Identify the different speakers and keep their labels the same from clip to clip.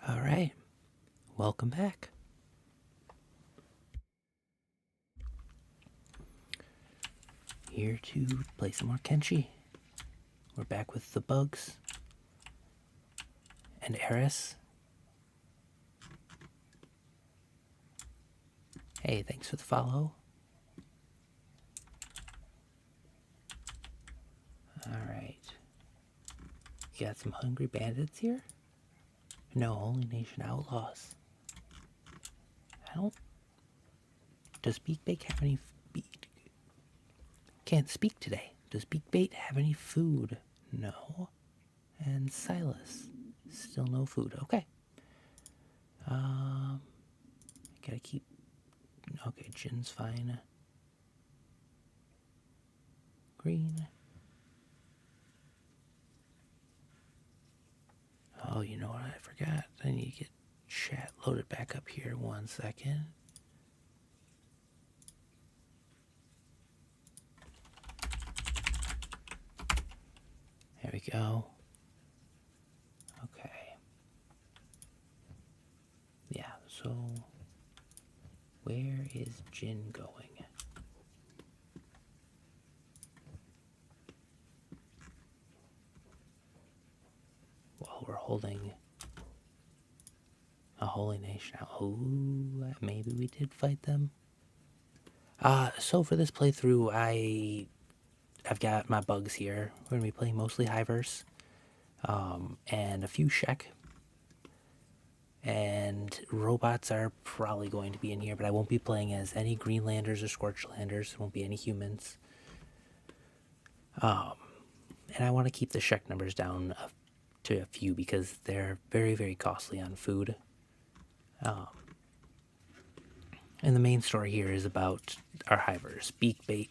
Speaker 1: All right, welcome back. Here to play some more Kenshi. We're back with the bugs and Eris. Hey, thanks for the follow. All right. You got some hungry bandits here? No, Holy Nation outlaws. I don't. Does Beakbait have any? Can't speak today. Does Beakbait have any food? No. And Silas, still no food. Okay. Gotta keep. Okay, gin's fine. Green. Oh, you know what? I forgot. I need to get chat loaded back up here. 1 second. There we go. Okay. Yeah, so where is Jin going? Well, we're holding a holy nation out. Ooh, maybe we did fight them. So for this playthrough, I've got my bugs here. We're gonna be playing mostly Hivers, and a few Shek. And robots are probably going to be in here, but I won't be playing as any Greenlanders or Scorchlanders. There won't be any humans. And I want to keep the Shek numbers down to a few because they're very, very costly on food. And the main story here is about our hivers, Beakbait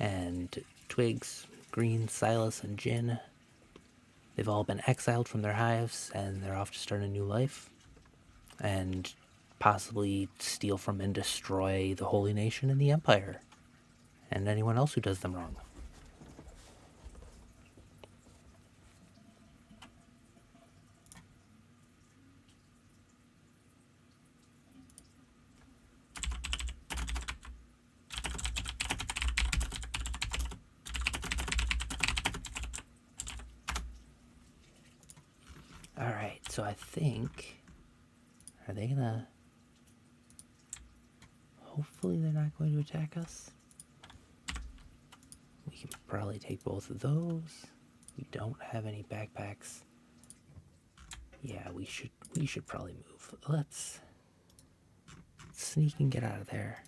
Speaker 1: and Twigs, Green, Silas, and Jin. They've all been exiled from their hives and they're off to start a new life and possibly steal from and destroy the Holy Nation and the Empire and anyone else who does them wrong. Alright, so I think... Are they gonna... Hopefully they're not going to attack us. We can probably take both of those. We don't have any backpacks. Yeah, we should probably move. Let's sneak and get out of there.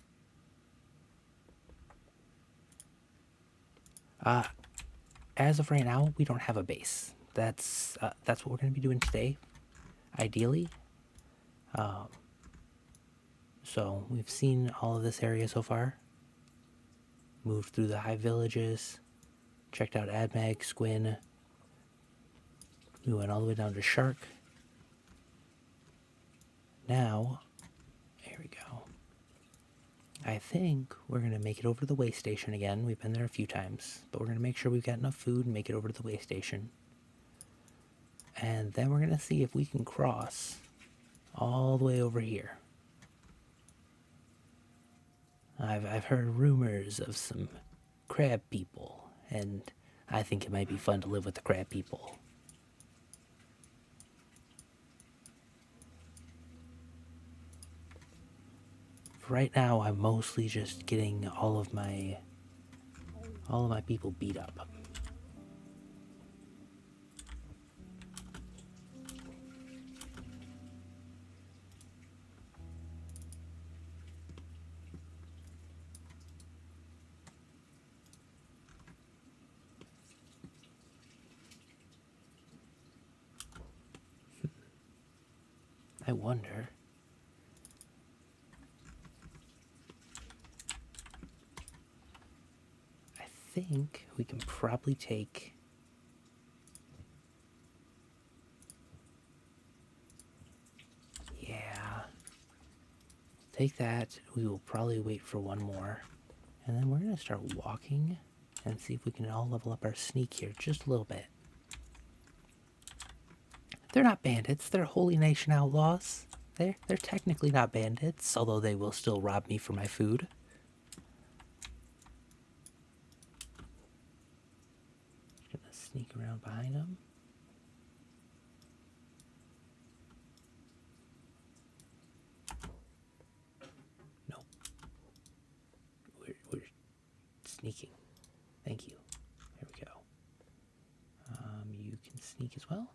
Speaker 1: As of right now, we don't have a base. That's what we're going to be doing today, ideally. So we've seen all of this area so far. Moved through the high villages, checked out Admag, Squin. We went all the way down to Shark. Now, here we go. I think we're going to make it over to the way station again. We've been there a few times, but we're going to make sure we've got enough food and make it over to the way station. And then we're going to see if we can cross all the way over here. I've heard rumors of some crab people, and I think it might be fun to live with the crab people. Right now, I'm mostly just getting all of my people beat up. I wonder. I think we can probably take... Yeah. Take that. We will probably wait for one more. And then we're going to start walking and see if we can all level up our sneak here just a little bit. They're not bandits. They're Holy Nation outlaws. They're technically not bandits, although they will still rob me for my food. Just gonna sneak around behind them. Nope. We're sneaking. Thank you. There we go. You can sneak as well.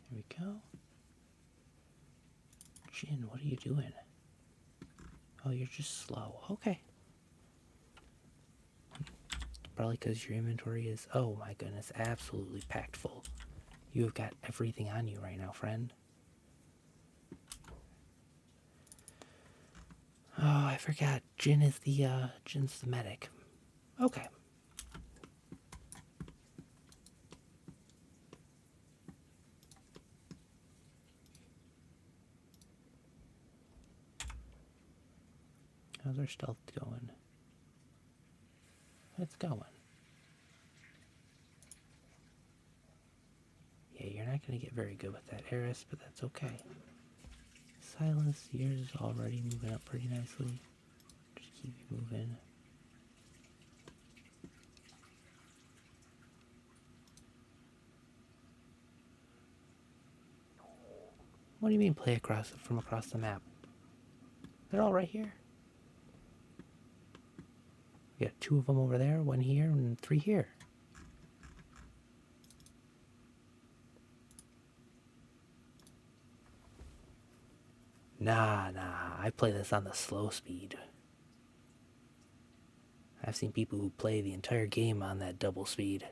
Speaker 1: There we go. Jin, what are you doing? Oh, you're just slow. Okay. Probably because your inventory is, oh my goodness, absolutely packed full. You have got everything on you right now, friend. Oh, I forgot. Jin's the medic. Okay. How's our stealth going? It's going. Yeah, you're not going to get very good with that, Eris, but that's okay. Silas, yours is already moving up pretty nicely. Just keep you moving. What do you mean play from across the map? They're all right here. We got 2 of them over there, 1 here, and 3 here. Nah, I play this on the slow speed. I've seen people who play the entire game on that double speed.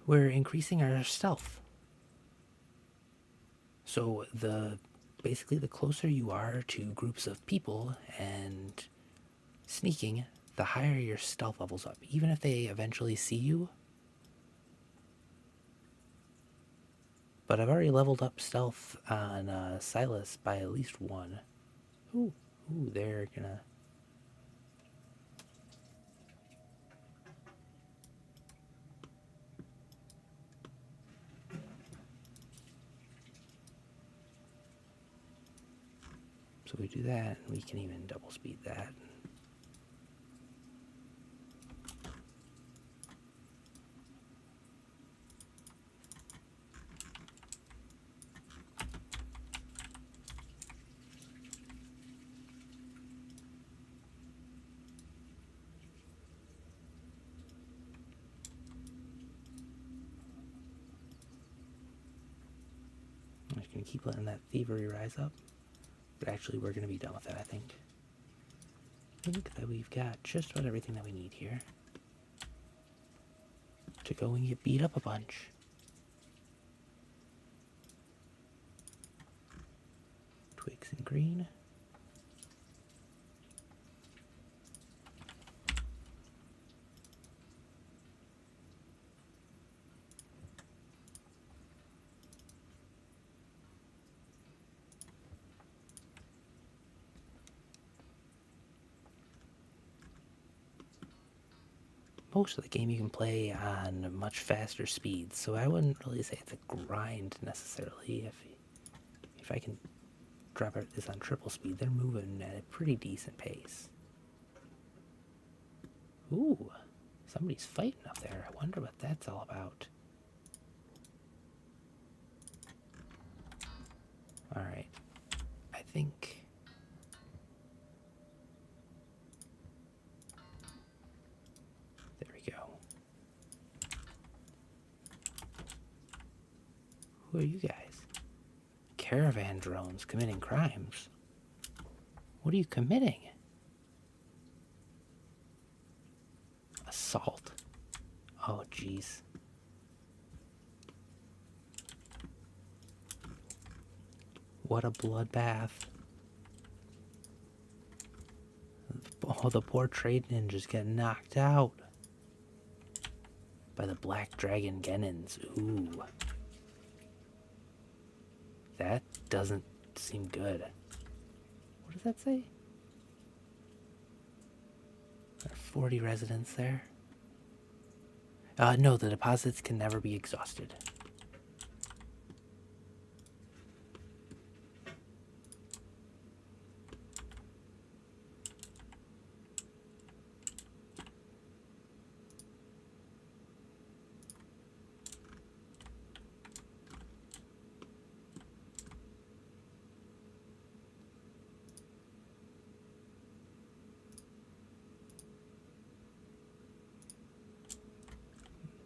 Speaker 1: We're increasing our stealth. So basically the closer you are to groups of people and sneaking, the higher your stealth levels up, even if they eventually see you. But I've already leveled up stealth on Silas by at least 1. Ooh, they're gonna... So we do that, and we can even double speed that. I'm just going to keep letting that thievery rise up. But actually, we're going to be done with that, I think. I think that we've got just about everything that we need here to go and get beat up a bunch. Twigs and green. Most of the game you can play on much faster speeds, so I wouldn't really say it's a grind necessarily. If I can drop this on triple speed, they're moving at a pretty decent pace. Ooh, somebody's fighting up there. I wonder what that's all about. Alright, I think... There we go. Who are you guys? Caravan drones committing crimes. What are you committing? Assault. Oh, jeez. What a bloodbath. Oh, the poor trade ninjas get knocked out by the black dragon Genins. Ooh. That doesn't seem good. What does that say? There are 40 residents there. No, the deposits can never be exhausted.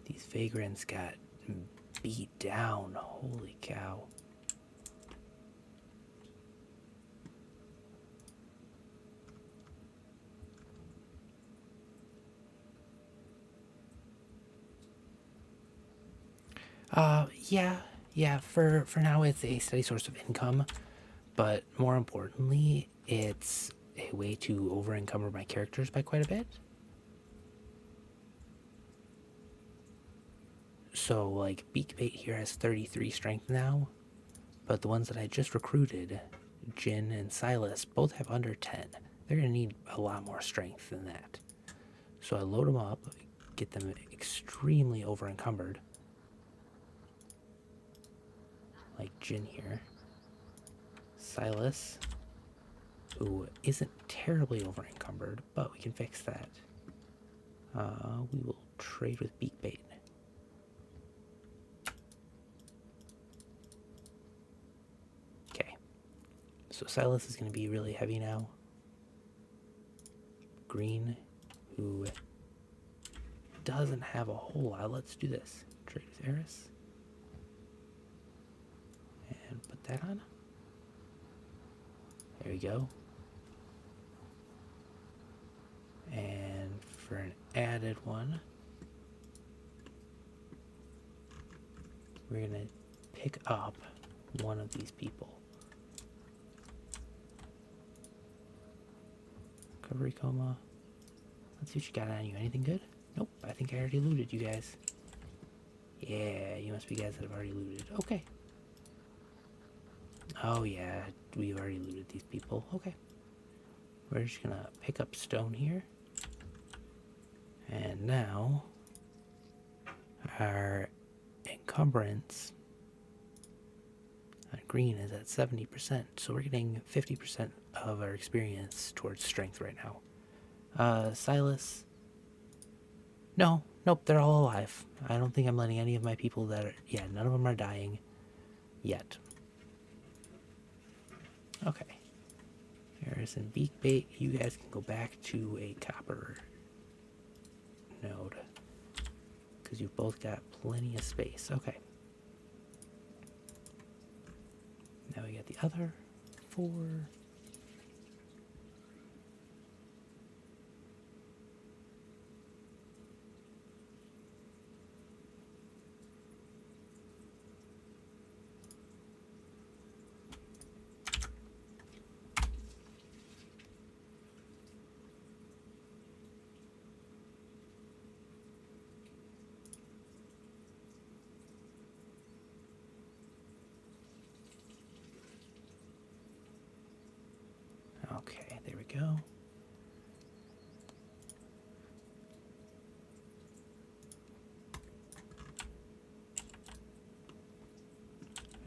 Speaker 1: These vagrants got beat down. Holy cow. Yeah, for now it's a steady source of income, but more importantly, it's a way to over encumber my characters by quite a bit. So, like, Beakbait here has 33 strength now, but the ones that I just recruited, Jin and Silas, both have under 10. They're going to need a lot more strength than that. So I load them up, get them extremely over encumbered, like Jin here. Silas, who isn't terribly over encumbered, but we can fix that. We will trade with Beakbait. Okay, so Silas is going to be really heavy now. Green, who doesn't have a whole lot. Let's do this. Trade with Eris. And put that on. There we go. And for an added one, we're going to pick up one of these people. Recovery coma. Let's see what you got on you. Anything good? Nope, I think I already looted you guys. Yeah, you must be guys that have already looted. Okay. Oh yeah, we've already looted these people. Okay. We're just gonna pick up stone here. And now our encumbrance on green is at 70%. So we're getting 50% of our experience towards strength right now. Silas. Nope, they're all alive. I don't think I'm letting any of my people that are... Yeah, none of them are dying yet. Okay. Harrison Beakbait, you guys can go back to a copper node. Because you've both got plenty of space. Okay. Now we got the other 4. Okay, there we go.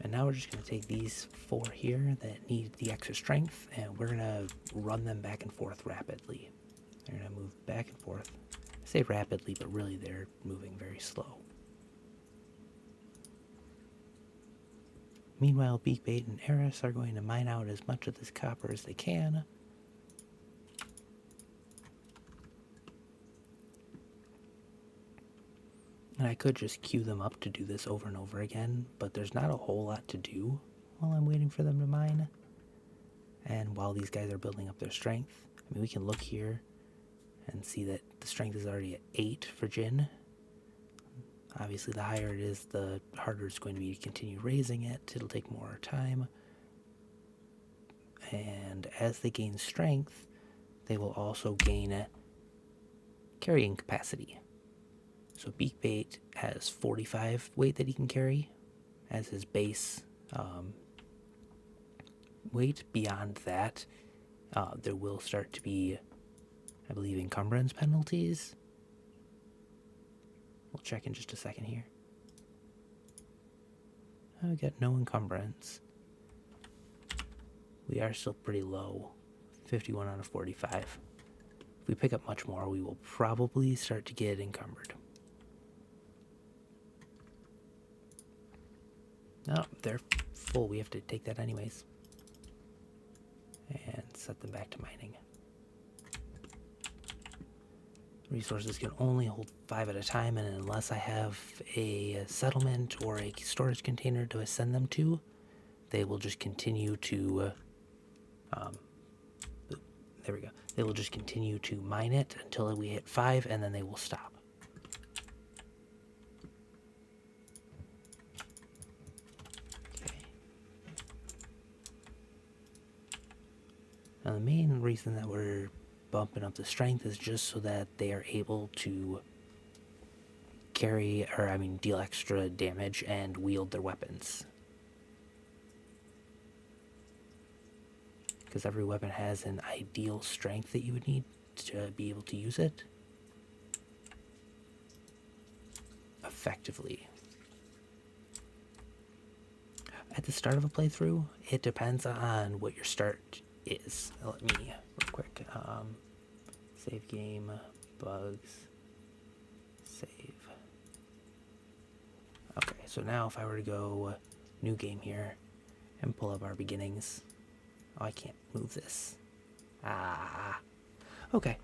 Speaker 1: And now we're just going to take these 4 here that need the extra strength, and we're going to run them back and forth rapidly. They're going to move back and forth. I say rapidly, but really they're moving very slow. Meanwhile, Beakbait and Eris are going to mine out as much of this copper as they can. And I could just queue them up to do this over and over again, but there's not a whole lot to do while I'm waiting for them to mine. And while these guys are building up their strength, I mean, we can look here and see that the strength is already at 8 for Jin. Obviously, the higher it is, the harder it's going to be to continue raising it. It'll take more time. And as they gain strength, they will also gain carrying capacity. So Beakbait has 45 weight that he can carry as his base weight. Beyond that, there will start to be, I believe, encumbrance penalties. We'll check in just a second here. We got no encumbrance. We are still pretty low, 51 out of 45. If we pick up much more, we will probably start to get encumbered. No, they're full. We have to take that anyways. And set them back to mining. Resources can only hold 5 at a time, and unless I have a settlement or a storage container to send them to, they will just continue to there we go. They will just continue to mine it until we hit 5, and then they will stop. Okay. Now the main reason that we're bumping up the strength is just so that they are able to deal extra damage and wield their weapons. Because every weapon has an ideal strength that you would need to be able to use it effectively. At the start of a playthrough, it depends on what your start is. Let me, real quick, save game, bugs, save. Okay, so now if I were to go new game here and pull up our beginnings. Oh, I can't move this. Okay.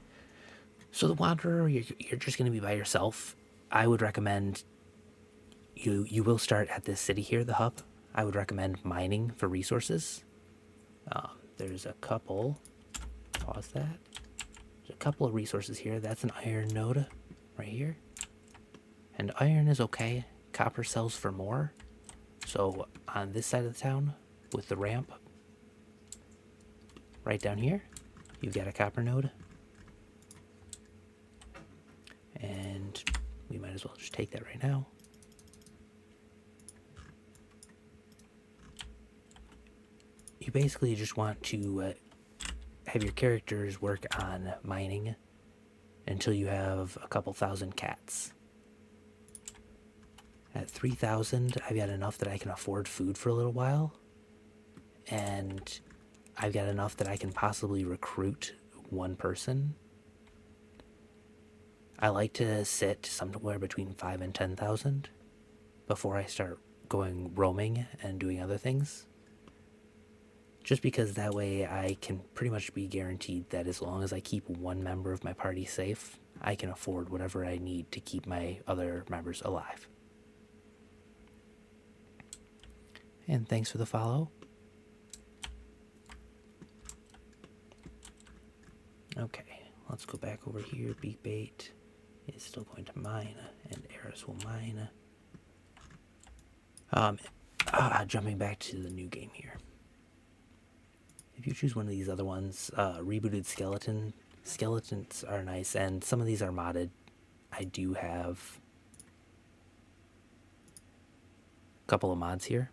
Speaker 1: So the Wanderer, you're just going to be by yourself. I would recommend you will start at this city here, the hub. I would recommend mining for resources. There's a couple. Pause that. There's a couple of resources here. That's an iron node right here. And iron is okay. Copper sells for more. So on this side of the town, with the ramp, right down here, you've got a copper node. And we might as well just take that right now. You basically just want to have your characters work on mining until you have a couple thousand cats. At 3,000, I've got enough that I can afford food for a little while. And I've got enough that I can possibly recruit one person. I like to sit somewhere between 5 and 10,000 before I start going roaming and doing other things. Just because that way I can pretty much be guaranteed that as long as I keep one member of my party safe, I can afford whatever I need to keep my other members alive. And thanks for the follow. Okay, let's go back over here. Beakbait is still going to mine, and Eris will mine. Jumping back to the new game here. If you choose one of these other ones, rebooted skeletons are nice, and some of these are modded. I do have a couple of mods here.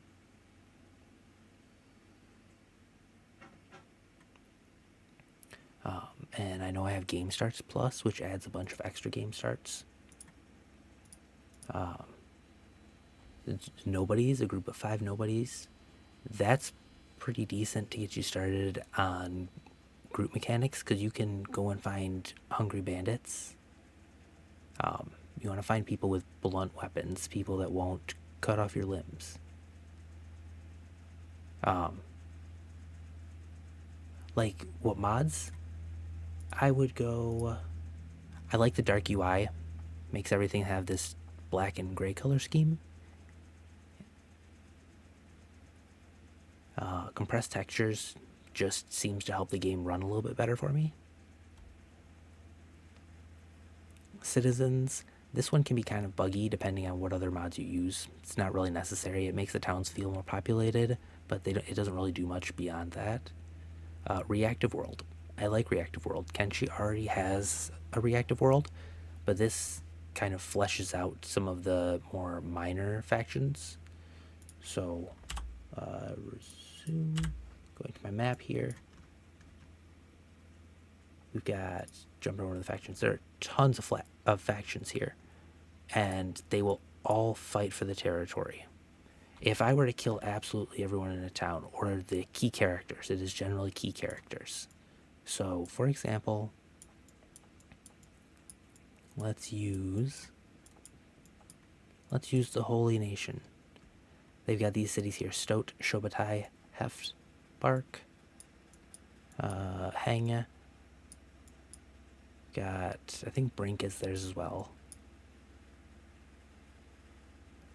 Speaker 1: And I know I have Game Starts Plus, which adds a bunch of extra game starts. Nobodies, a group of 5 nobodies. That's pretty decent to get you started on group mechanics, because you can go and find hungry bandits. You want to find people with blunt weapons, people that won't cut off your limbs. Like, what mods? I would go... I like the dark UI. Makes everything have this black and gray color scheme. Compressed textures just seems to help the game run a little bit better for me. citizens. This one can be kind of buggy depending on what other mods you use. It's not really necessary. It makes the towns feel more populated, but it doesn't really do much beyond that. Reactive world. I like reactive world. Kenshi already has a reactive world, but this kind of fleshes out some of the more minor factions. So, resume. Going to my map here. We've got jumping over to the factions. There are tons of factions here, and they will all fight for the territory. If I were to kill absolutely everyone in a town, or the key characters, it is generally key characters. So, for example, let's use the Holy Nation. They've got these cities here: Stoat, Shobatai, Heft, Bark, Hanga. Got, I think Brink is theirs as well.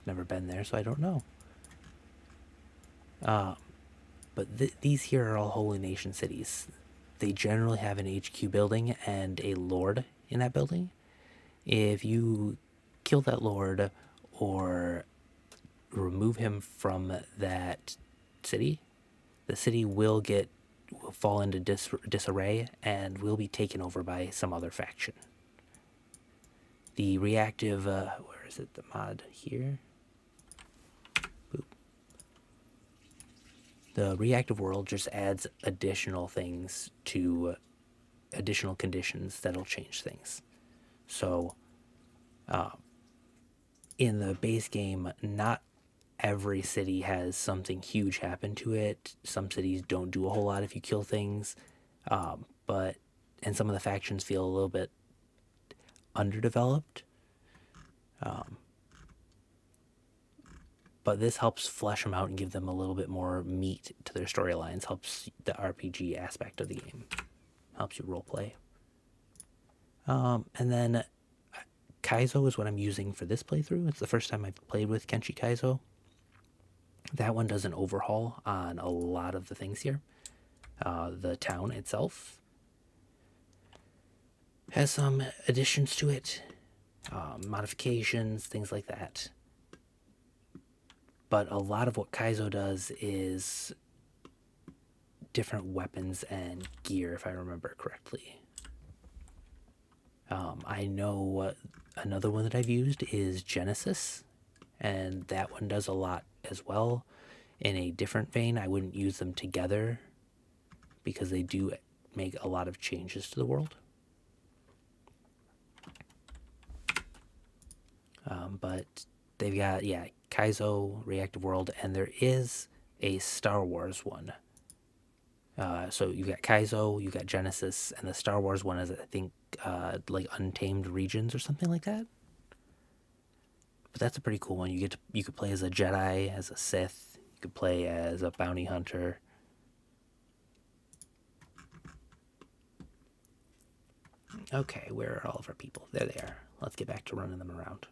Speaker 1: Never been there, so I don't know. But these here are all Holy Nation cities. They generally have an HQ building and a lord in that building. If you kill that lord or remove him from that city, the city will fall into disarray and will be taken over by some other faction. The reactive, where is it? The mod here. Boop. The reactive world just adds additional things to additional conditions that'll change things. So, in the base game, not every city has something huge happen to it. Some cities don't do a whole lot if you kill things, and some of the factions feel a little bit underdeveloped. But this helps flesh them out and give them a little bit more meat to their storylines. Helps the RPG aspect of the game. Helps you roleplay. And then Kaizo is what I'm using for this playthrough. It's the first time I've played with Kenshi Kaizo. That one does an overhaul on a lot of the things here. The town itself has some additions to it, modifications, things like that. But a lot of what Kaizo does is different weapons and gear, if I remember correctly. I know another one that I've used is Genesis, and that one does a lot as well. In a different vein, I wouldn't use them together because they do make a lot of changes to the world. But they've got, Kaizo, Reactive World, and there is a Star Wars one. So you've got Kaizo, you've got Genesis, and the Star Wars one is, I think, like Untamed Regions or something like that. But that's a pretty cool one. You could play as a Jedi, as a Sith. You could play as a bounty hunter. Okay, where are all of our people? There they are. Let's get back to running them around.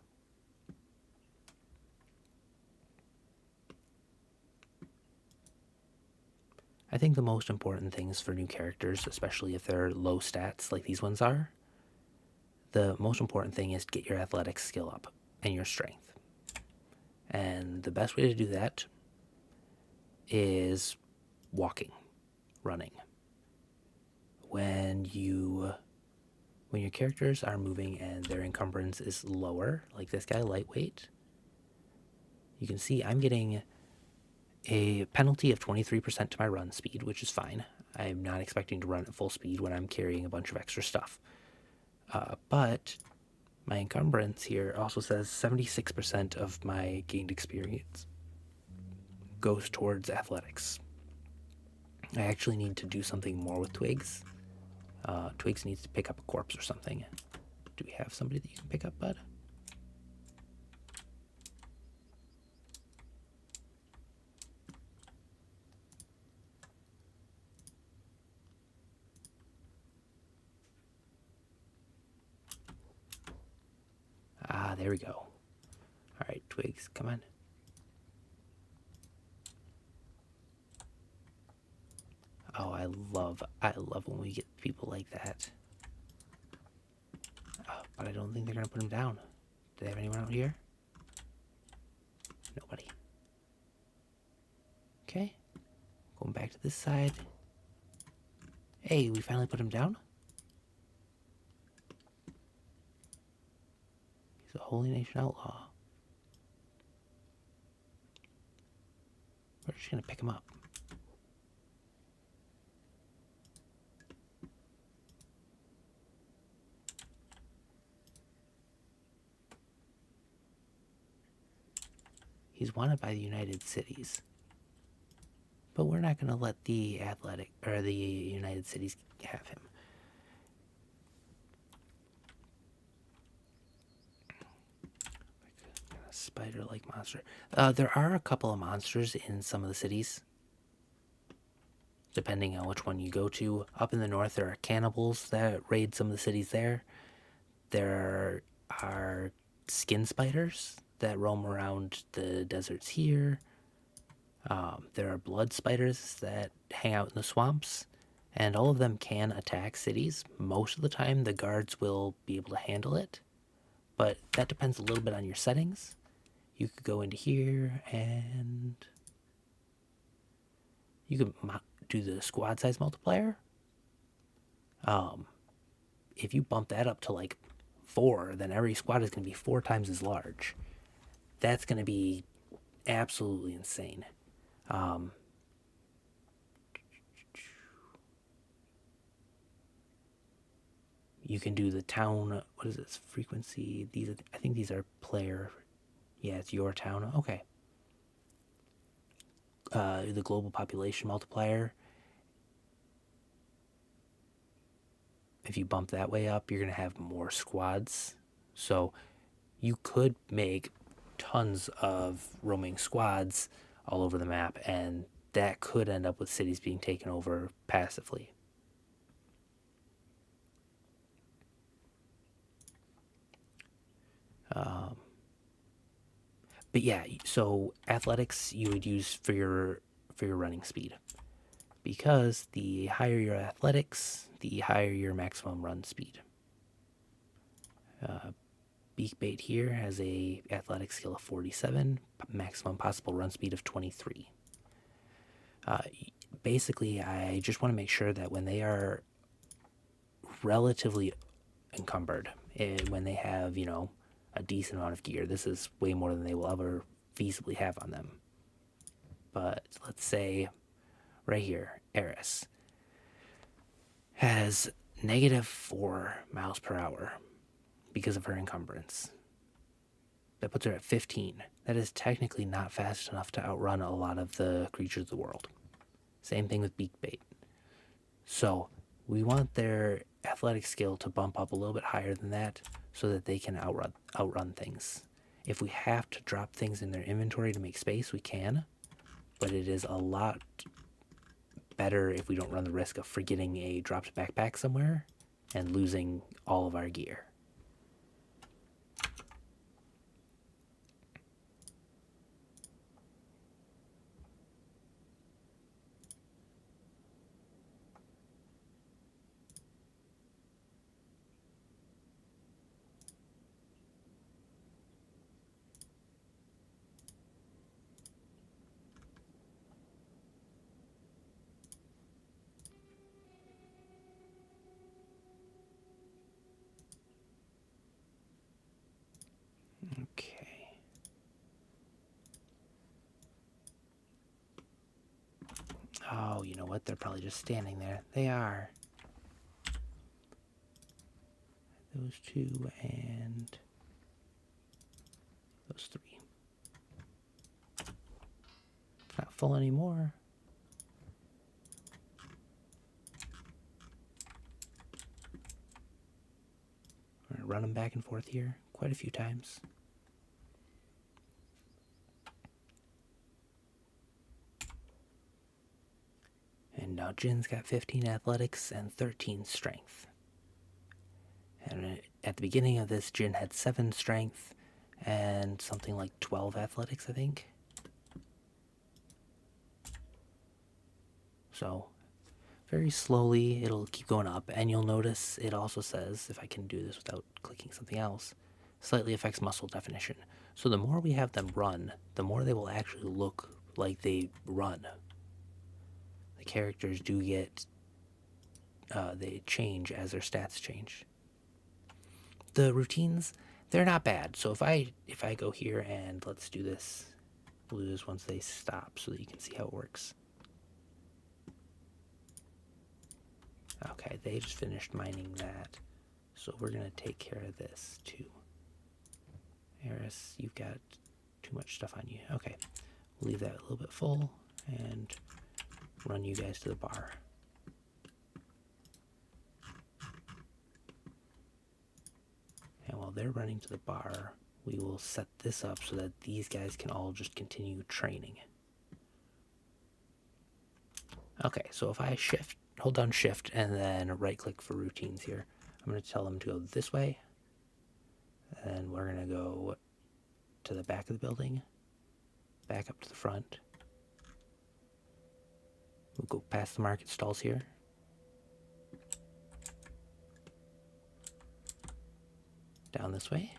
Speaker 1: I think the most important things for new characters, especially if they're low stats like these ones are, the most important thing is to get your athletics skill up and your strength. And the best way to do that is walking, running. When your characters are moving and their encumbrance is lower, like this guy, lightweight, you can see I'm getting a penalty of 23% to my run speed, which is fine. I'm not expecting to run at full speed when I'm carrying a bunch of extra stuff. But my encumbrance here also says 76% of my gained experience goes towards athletics. I actually need to do something more with Twigs. Twigs needs to pick up a corpse or something. Do we have somebody that you can pick up, bud? Ah, there we go. All right, Twigs, come on. Oh, I love when we get people like that. Oh, but I don't think they're going to put him down. Do they have anyone out here? Nobody. Okay. Going back to this side. Hey, we finally put him down? He's a Holy Nation outlaw. We're just going to pick him up. He's wanted by the United Cities. But we're not going to let the United Cities have him. A spider-like monster. There are a couple of monsters in some of the cities, depending on which one you go to. Up in the north, there are cannibals that raid some of the cities there. There are skin spiders that roam around the deserts here. There are blood spiders that hang out in the swamps, and all of them can attack cities. Most of the time, the guards will be able to handle it, but that depends a little bit on your settings. You could go into here and you could do the squad size multiplier. If you bump that up to like 4, then every squad is going to be 4 times as large. That's going to be absolutely insane. You can do the town. What is this frequency? I think these are player. Yeah, it's your town. Okay. The global population multiplier. If you bump that way up, you're going to have more squads. So you could make tons of roaming squads all over the map, and that could end up with cities being taken over passively. But yeah, so athletics you would use for your running speed, because the higher your athletics, the higher your maximum run speed. Beakbait here has a athletic skill of 47, maximum possible run speed of 23. Basically, I just want to make sure that when they are relatively encumbered, when they have, a decent amount of gear, this is way more than they will ever feasibly have on them. But let's say right here, Eris has -4 miles per hour because of her encumbrance. That puts her at 15. That is technically not fast enough to outrun a lot of the creatures of the world. Same thing with Beakbait. So we want their athletic skill to bump up a little bit higher than that so that they can outrun things. If we have to drop things in their inventory to make space, we can, but it is a lot better if we don't run the risk of forgetting a dropped backpack somewhere and losing all of our gear. Okay. Oh, you know what? They're probably just standing there. They are. Those 2 and those 3. It's not full anymore. We're going to run them back and forth here quite a few times. And now Jin's got 15 athletics and 13 strength. And at the beginning of this, Jin had 7 strength and something like 12 athletics, I think. So very slowly it'll keep going up, and you'll notice it also says, if I can do this without clicking something else, slightly affects muscle definition. So the more we have them run, the more they will actually look like they run. The characters do get, they change as their stats change. The routines, they're not bad. So if I go here and let's do this, we'll do this once they stop so that you can see how it works. Okay, they just finished mining that. So we're going to take care of this too. Eris, you've got too much stuff on you. Okay, we'll leave that a little bit full and run you guys to the bar. And while they're running to the bar, we will set this up so that these guys can all just continue training. Okay, so if I hold down shift and then right click for routines here, I'm going to tell them to go this way. And we're going to go to the back of the building, back up to the front. We'll go past the market stalls here. Down this way.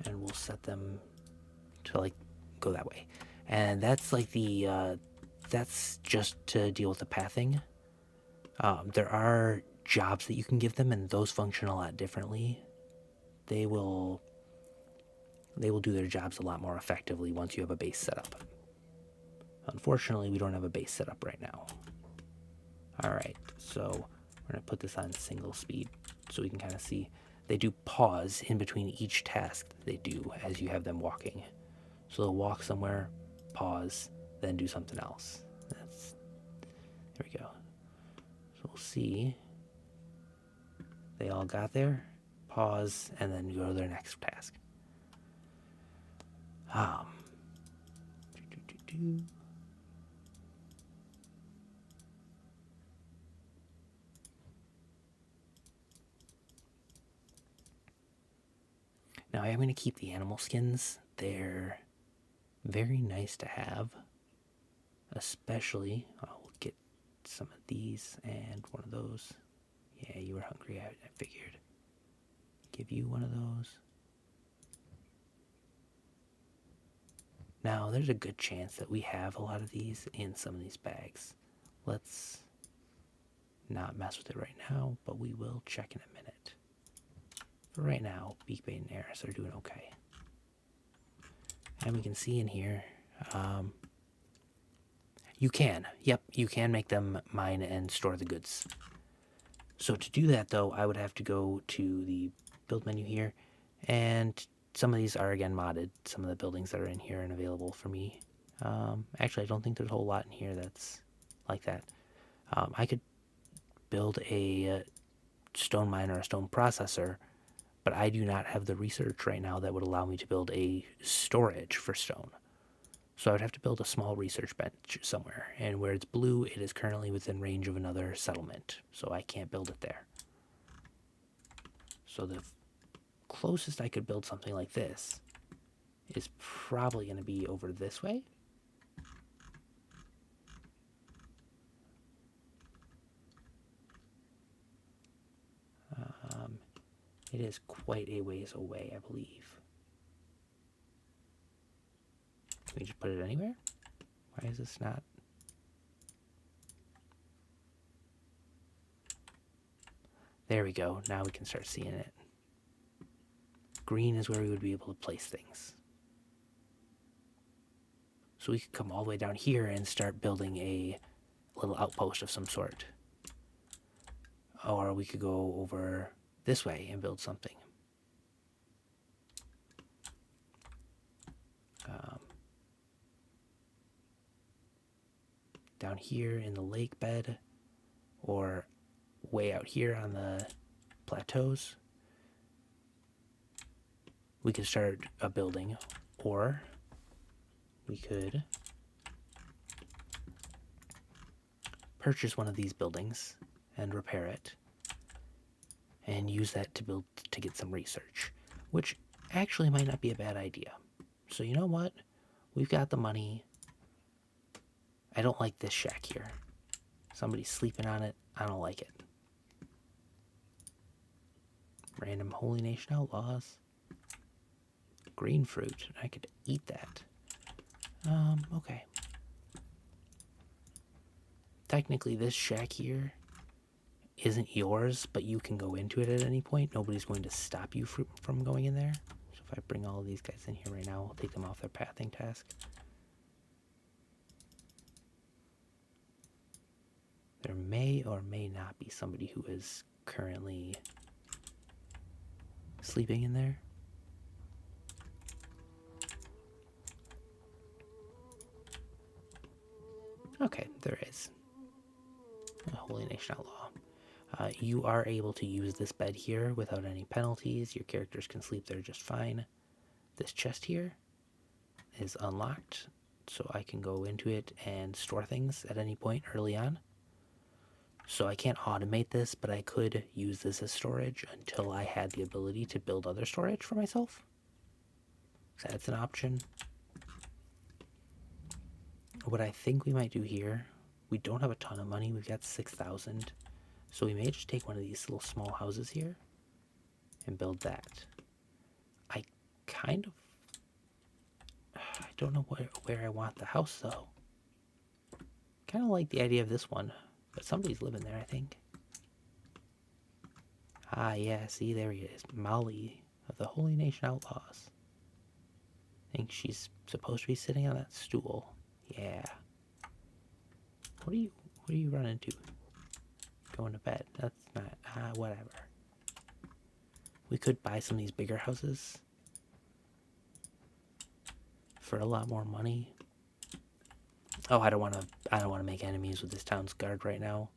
Speaker 1: And we'll set them to like go that way. And that's like the, that's just to deal with the pathing. There are jobs that you can give them, and those function a lot differently. They will do their jobs a lot more effectively once you have a base set up. Unfortunately, we don't have a base set up right now. Alright, so we're going to put this on single speed so we can kind of see. They do pause in between each task that they do as you have them walking. So they'll walk somewhere, pause, then do something else. There we go. So we'll see. They all got there, pause, and then go to their next task. Now I'm going to keep the animal skins. They're very nice to have. Especially, I'll get some of these and one of those. Yeah, you were hungry, I figured. Give you one of those. Now, there's a good chance that we have a lot of these in some of these bags. Let's not mess with it right now, but we will check in a minute. For right now, Beakbait and Eris are doing okay. And we can see in here, you can make them mine and store the goods. So to do that though, I would have to go to the build menu here, and some of these are again modded. Some of the buildings that are in here and available for me. Actually, I don't think there's a whole lot in here that's like that. I could build a stone mine or a stone processor, but I do not have the research right now that would allow me to build a storage for stone. So I would have to build a small research bench somewhere, and where it's blue, it is currently within range of another settlement, so I can't build it there. So the closest I could build something like this is probably going to be over this way. It is quite a ways away, I believe. Can we just put it anywhere? Why is this not? There we go. Now we can start seeing it. Green is where we would be able to place things. So we could come all the way down here and start building a little outpost of some sort. Or we could go over this way and build something. Down here in the lake bed, or way out here on the plateaus, we could start a building, or we could purchase one of these buildings and repair it and use that to get some research, which actually might not be a bad idea. So you know what? We've got the money. I don't like this shack here. Somebody's sleeping on it. I don't like it. Random Holy Nation Outlaws. Green fruit. I could eat that. Okay. Technically, this shack here isn't yours, but you can go into it at any point. Nobody's going to stop you from going in there. So if I bring all of these guys in here right now, I'll take them off their pathing task. There may or may not be somebody who is currently sleeping in there. Okay, there is. A Holy Nation Outlaw. You are able to use this bed here without any penalties. Your characters can sleep there just fine. This chest here is unlocked, so I can go into it and store things at any point early on. So I can't automate this, but I could use this as storage until I had the ability to build other storage for myself. So that's an option. What I think we might do here, we don't have a ton of money. We've got 6,000. So we may just take one of these little small houses here and build that. I don't know where I want the house though. Kind of like the idea of this one, but somebody's living there, I think. Ah, yeah, see, there he is. Molly of the Holy Nation Outlaws. I think she's supposed to be sitting on that stool. Yeah. What are you running to? Going to bed. That's not, whatever. We could buy some of these bigger houses for a lot more money. Oh, I don't want to make enemies with this town's guard right now.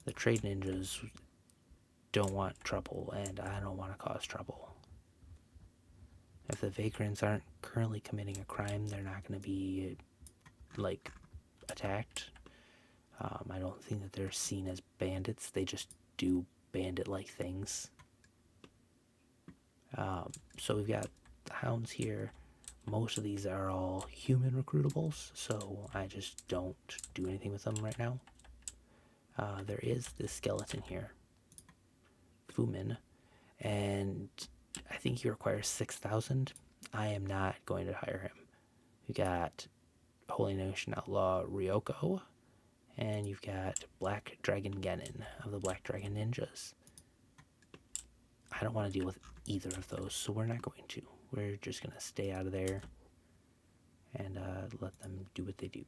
Speaker 1: The trade ninjas don't want trouble, and I don't want to cause trouble. If the vagrants aren't currently committing a crime, they're not going to be, like, attacked. I don't think that they're seen as bandits. They just do bandit-like things. So we've got the hounds here. Most of these are all human recruitables, so I just don't do anything with them right now. There is this skeleton here, Fumin, and I think he requires 6,000. I am not going to hire him. We got Holy Nation Outlaw Ryoko, and you've got Black Dragon Genin of the Black Dragon Ninjas. I don't want to deal with either of those, so we're not going to. We're just going to stay out of there and let them do what they do.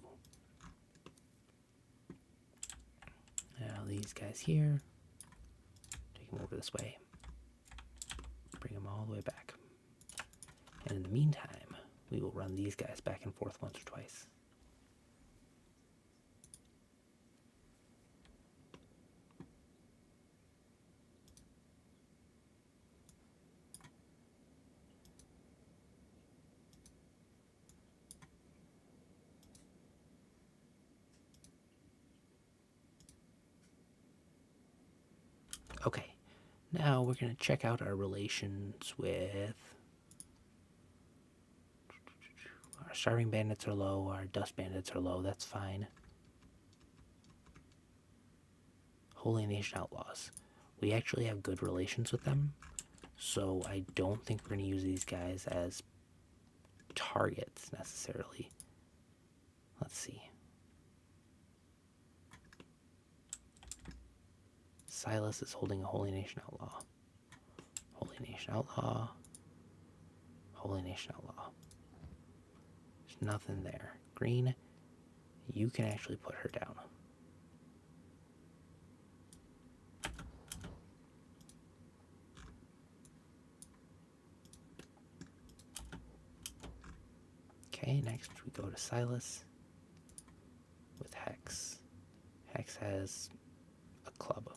Speaker 1: Now these guys here, take them over this way. Bring them all the way back. And in the meantime, we will run these guys back and forth once or twice. Okay, now we're going to check out our relations with... Our starving bandits are low, our dust bandits are low, that's fine. Holy Nation Outlaws. We actually have good relations with them, so I don't think we're going to use these guys as targets necessarily. Let's see. Silas is holding a Holy Nation Outlaw. Holy Nation Outlaw. Holy Nation Outlaw. There's nothing there. Green, you can actually put her down. Okay, next we go to Silas with Hex. Hex has a club.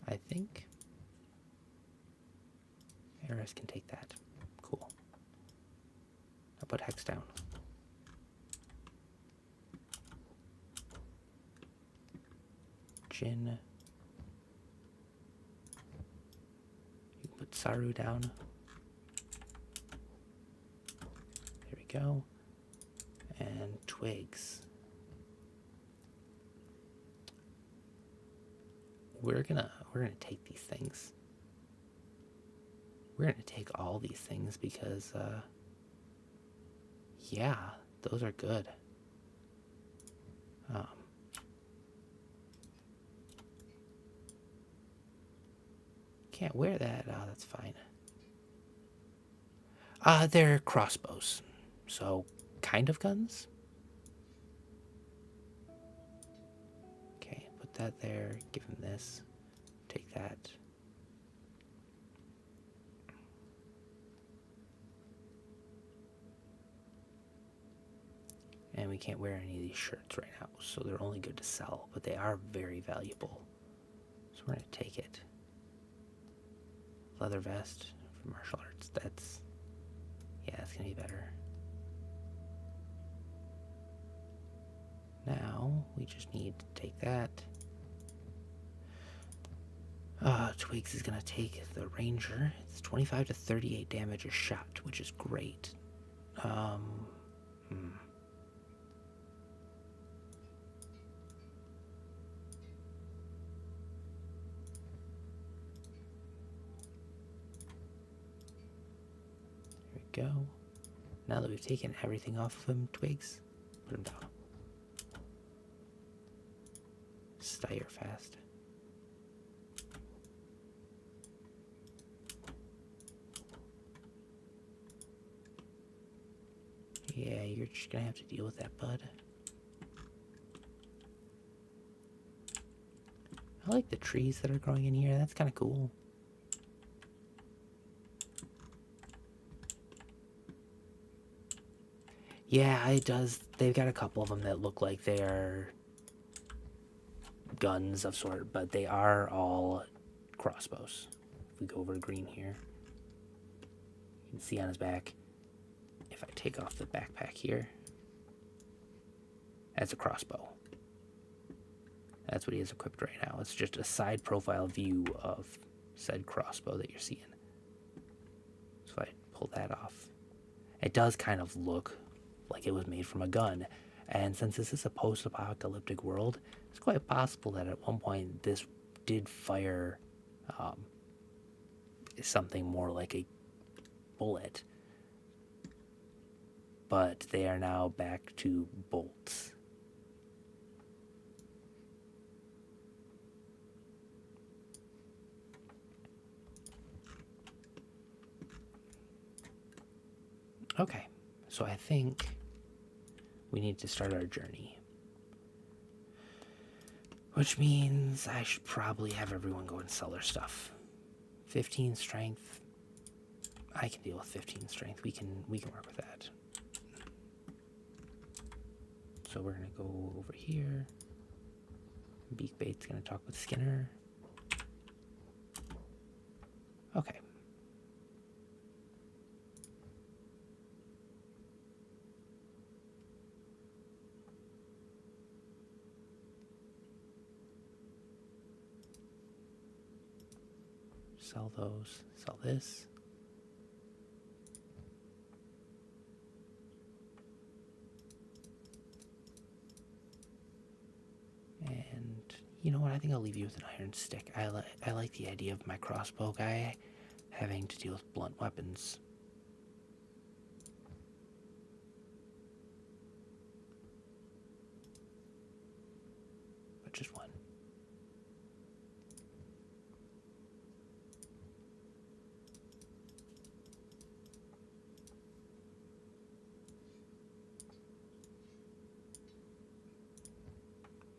Speaker 1: I think Eris can take that. Cool. I'll put Hex down. Jin. You can put Saru down. go. And twigs. We're gonna take these things. We're gonna take all these things because yeah, those are good. Can't wear that. Oh, that's fine. They're crossbows, so kind of guns. Okay, put that there. Give him this. Take that. And we can't wear any of these shirts right now, so they're only good to sell, but they are very valuable. So we're gonna take it. Leather vest for martial arts. That's gonna be better. Now we just need to take that. Twigs is gonna take the ranger. It's 25 to 38 damage a shot, which is great. Go. Now that we've taken everything off of him, Twigs, put him down. Styre fast. Yeah, you're just gonna have to deal with that, bud. I like the trees that are growing in here. That's kind of cool. Yeah, it does. They've got a couple of them that look like they're guns of sort, but they are all crossbows. If we go over to green here, you can see on his back. If I take off the backpack here, that's a crossbow. That's what he has equipped right now. It's just a side profile view of said crossbow that you're seeing. So if I pull that off, it does kind of look like it was made from a gun. And since this is a post-apocalyptic world, it's quite possible that at one point this did fire something more like a bullet. But they are now back to bolts. Okay, so I think we need to start our journey. Which means I should probably have everyone go and sell their stuff. 15 strength. I can deal with 15 strength. We can work with that. So we're gonna go over here. Beakbait's gonna talk with Skinner. Okay. Sell those. Sell this. And you know what? I think I'll leave you with an iron stick. I like the idea of my crossbow guy having to deal with blunt weapons. But just one.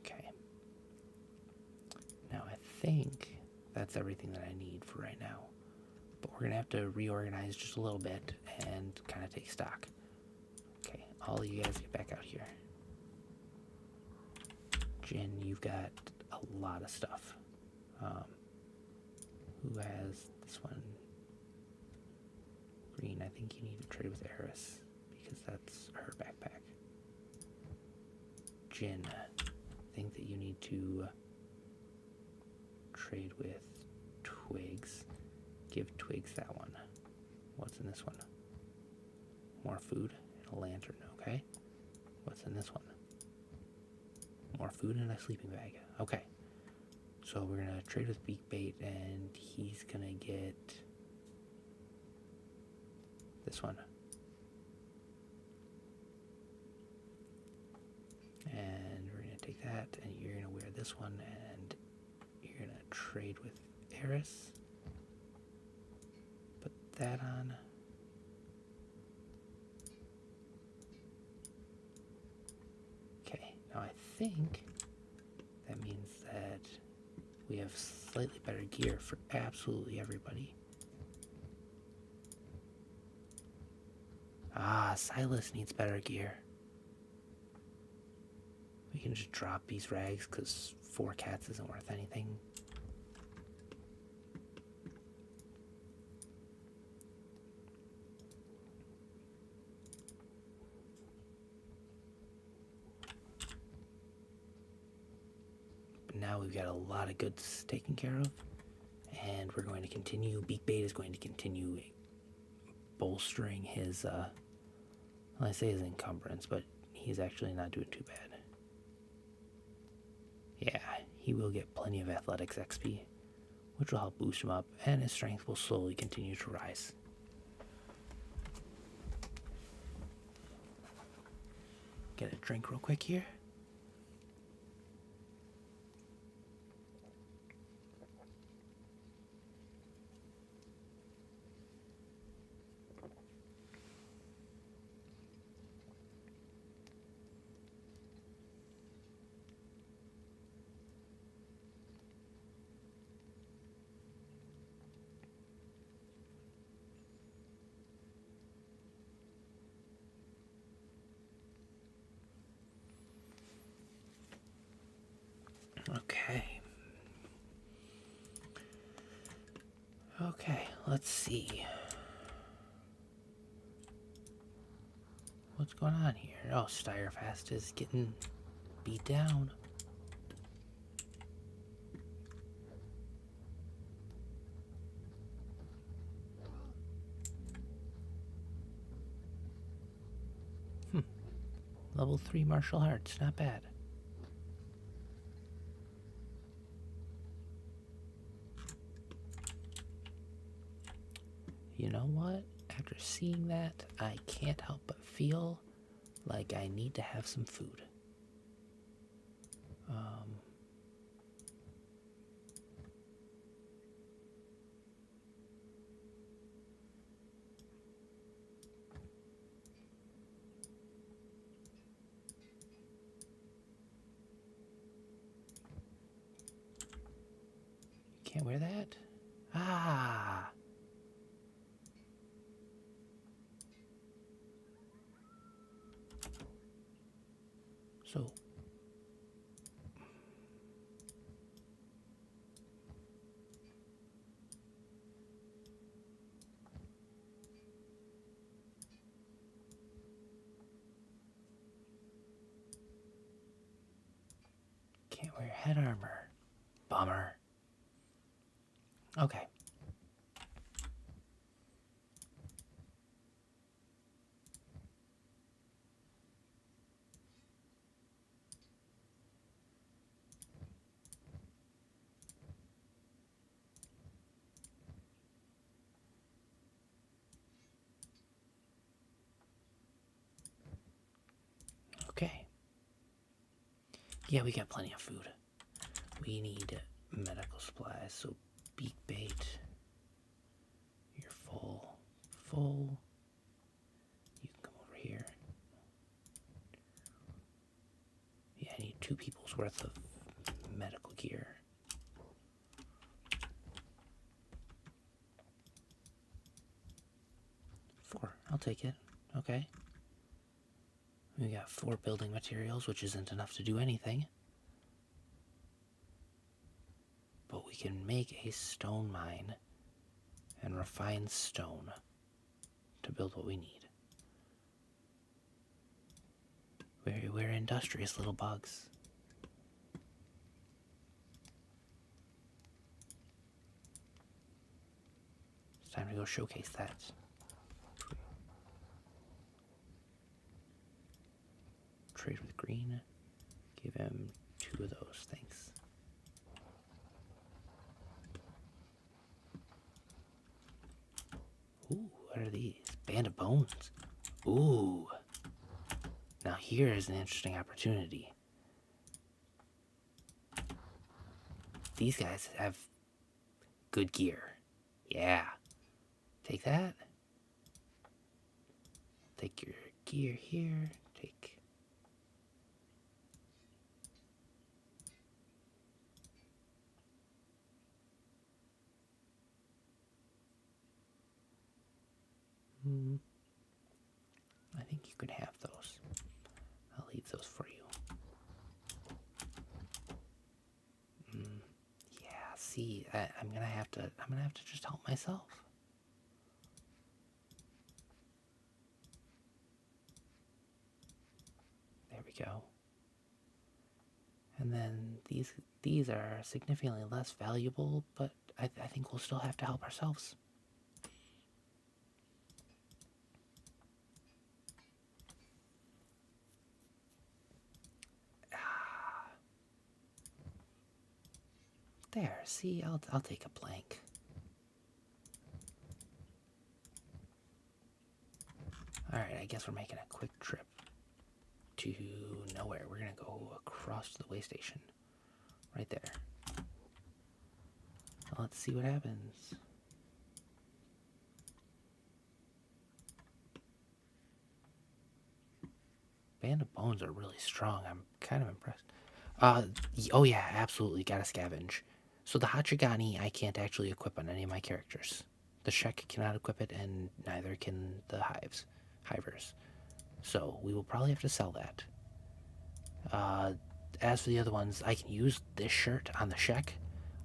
Speaker 1: Okay. Now I think that's everything that I need for right now. But we're going to have to reorganize just a little bit and kind of take stock. Okay, all of you guys get back out here. Jin, you've got a lot of stuff. Who has this one? Green, I think you need to trade with Eris because that's her backpack. Jin, I think that you need to trade with Twigs. Give Twigs that one. What's in this one? More food. A lantern, okay. What's in this one? More food and a sleeping bag. Okay. So we're gonna trade with Beak Bait, and he's gonna get this one. And we're gonna take that, and you're gonna wear this one, and you're gonna trade with Eris. Put that on. Okay, now I think that means that we have slightly better gear for absolutely everybody. Ah, Silas needs better gear. We can just drop these rags because 4 cats isn't worth anything. But now we've got a lot of goods taken care of, and we're going to continue. Beak Bait is going to continue bolstering his, well, I say his encumbrance, but he's actually not doing too bad. Yeah, he will get plenty of athletics XP, which will help boost him up, and his strength will slowly continue to rise. Get a drink real quick here. Okay. Okay, let's see. What's going on here? Oh, Styrefast is getting beat down. Level 3 martial arts, not bad. You know what? After seeing that, I can't help but feel like I need to have some food. Can't wear that? Ah! So... can't wear head armor. Bummer. Okay. Okay. Yeah, we got plenty of food. We need medical supplies, so Beak Bait. You're full. Full. You can come over here. Yeah, I need 2 people's worth of medical gear. 4. I'll take it. Okay. We got 4 building materials, which isn't enough to do anything. But we can make a stone mine and refine stone to build what we need. We're industrious little bugs. It's time to go showcase that. trade with green. Give him 2 of those, thanks. Ooh, what are these? Band of Bones. Ooh. Now here is an interesting opportunity. These guys have good gear. Yeah. Take that. Take your gear here. Take... I think you can have those. I'll leave those for you. Yeah, see, I'm gonna have to just help myself. There we go. And then these are significantly less valuable, but I think we'll still have to help ourselves. There, see, I'll take a blank. Alright, I guess we're making a quick trip to nowhere. We're gonna go across to the way station. Right there. Let's see what happens. Band of Bones are really strong. I'm kind of impressed. Oh yeah, absolutely. Gotta scavenge. So the Hachigani I can't actually equip on any of my characters. The Shek cannot equip it, and neither can the Hivers. So we will probably have to sell that. As for the other ones, I can use this shirt on the Shek.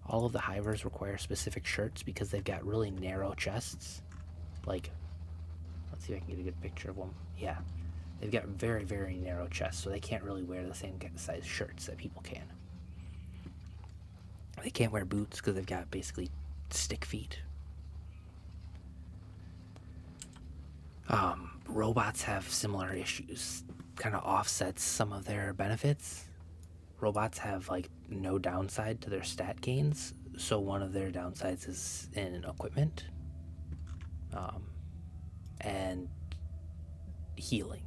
Speaker 1: All of the Hivers require specific shirts because they've got really narrow chests. Like, let's see if I can get a good picture of them. Yeah. They've got very, very narrow chests, so they can't really wear the same size shirts that people can. They can't wear boots because they've got basically stick feet. Robots have similar issues. Kind of offsets some of their benefits. Robots have like no downside to their stat gains, so one of their downsides is in equipment and healing.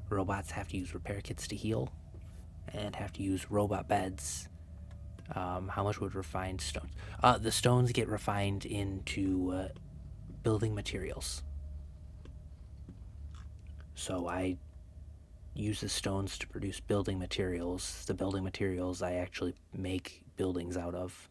Speaker 1: Robots have to use repair kits to heal and have to use robot beds. How much would refined stones? The stones get refined into building materials. So I use the stones to produce building materials. The building materials I actually make buildings out of.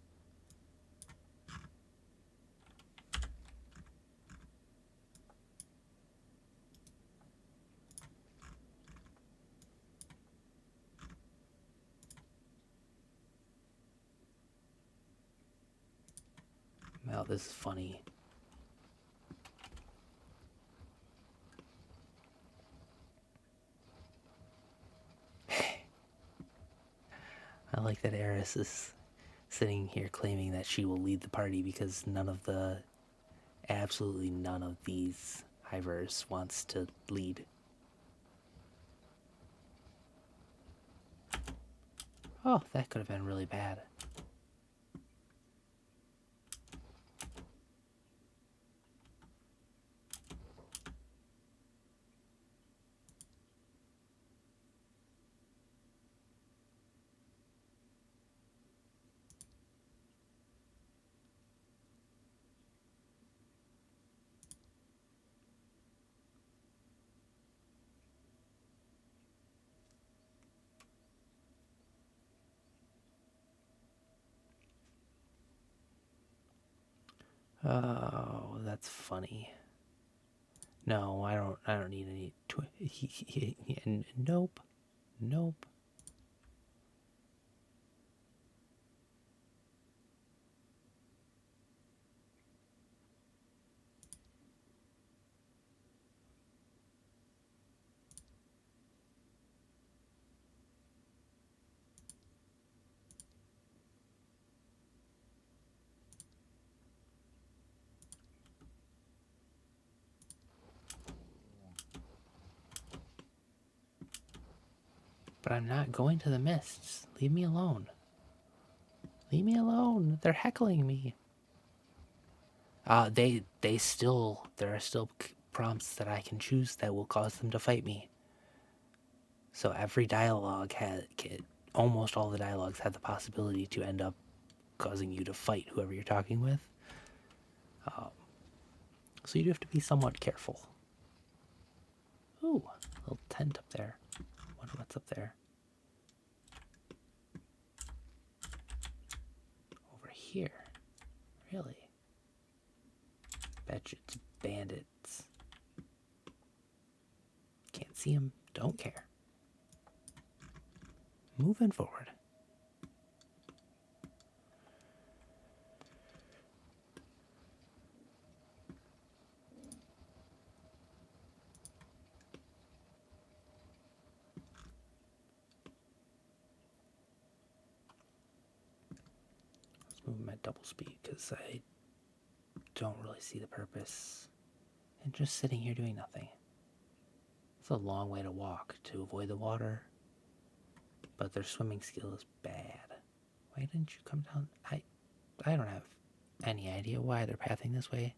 Speaker 1: Well, this is funny. I like that Eris is sitting here claiming that she will lead the party because absolutely none of these Hivers wants to lead. Oh, that could have been really bad. Oh, that's funny. No, I don't need any. Nope. Nope. But I'm not going to the mists. Leave me alone. Leave me alone. They're heckling me. There are still prompts that I can choose that will cause them to fight me. So every dialogue almost all the dialogues have the possibility to end up causing you to fight whoever you're talking with. So you do have to be somewhat careful. Ooh, little tent up there. Wonder what's up there. Over here. Really? Bet you it's bandits. Can't see them. Don't care. Moving forward. Let's move them at double speed because I don't really see the purpose in just sitting here doing nothing. It's a long way to walk to avoid the water, but their swimming skill is bad. Why didn't you come down? I don't have any idea why they're pathing this way.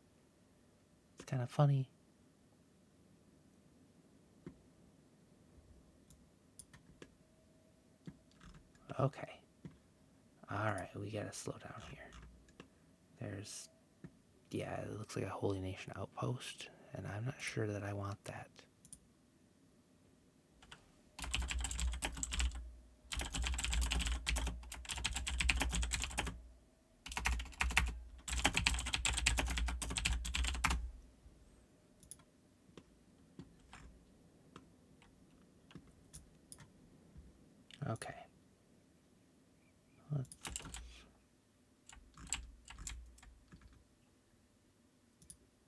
Speaker 1: It's kind of funny. Okay. Alright, we gotta slow down here. Yeah, it looks like a Holy Nation outpost, and I'm not sure that I want that. Okay.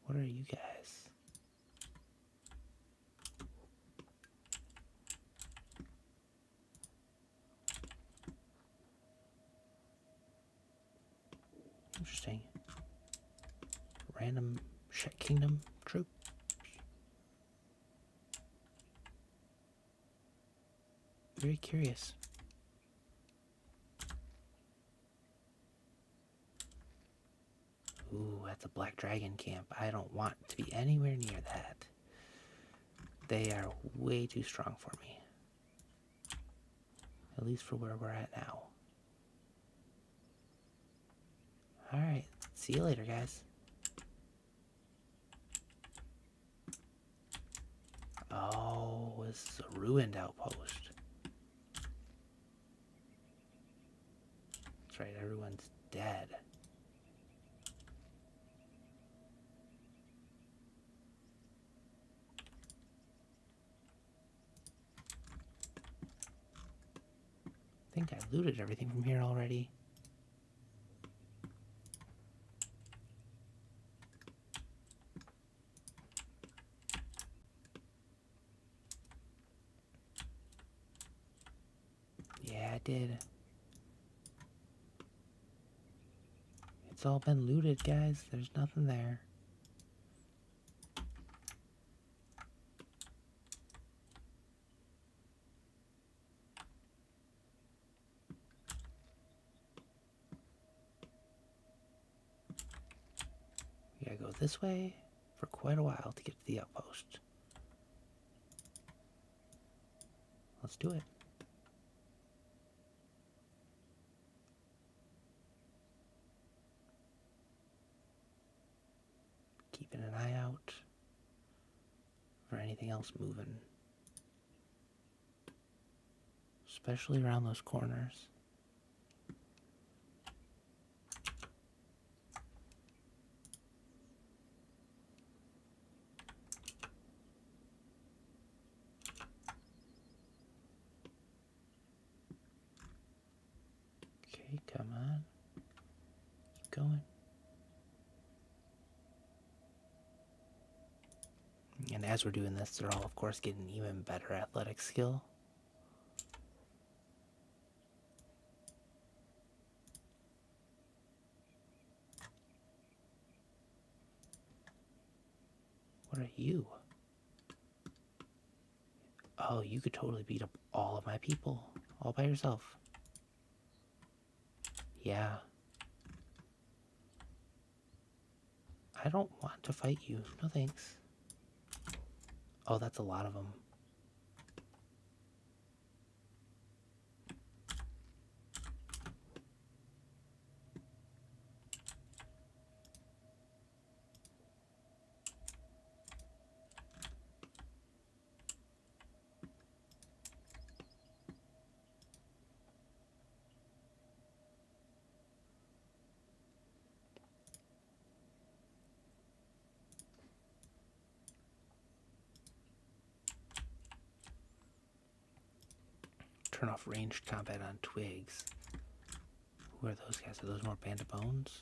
Speaker 1: What are you guys? Interesting. Random Shet Kingdom troop. Very curious. Ooh, that's a black dragon camp. I don't want to be anywhere near that. They are way too strong for me. At least for where we're at now. Alright, see you later, guys. Oh, this is a ruined outpost. That's right, everyone's dead. I think I looted everything from here already. Yeah, I did. It's all been looted, guys. There's nothing there. We gotta go this way for quite a while to get to the outpost. Let's do it. Keeping an eye out for anything else moving. Especially around those corners. Okay, come on. Keep going. And as we're doing this, they're all, of course, getting even better athletic skill. What are you? Oh, you could totally beat up all of my people all by yourself. Yeah. I don't want to fight you. No thanks. Oh, that's a lot of them. Turn off ranged combat on twigs. Who are those guys? Are those more Band of Bones?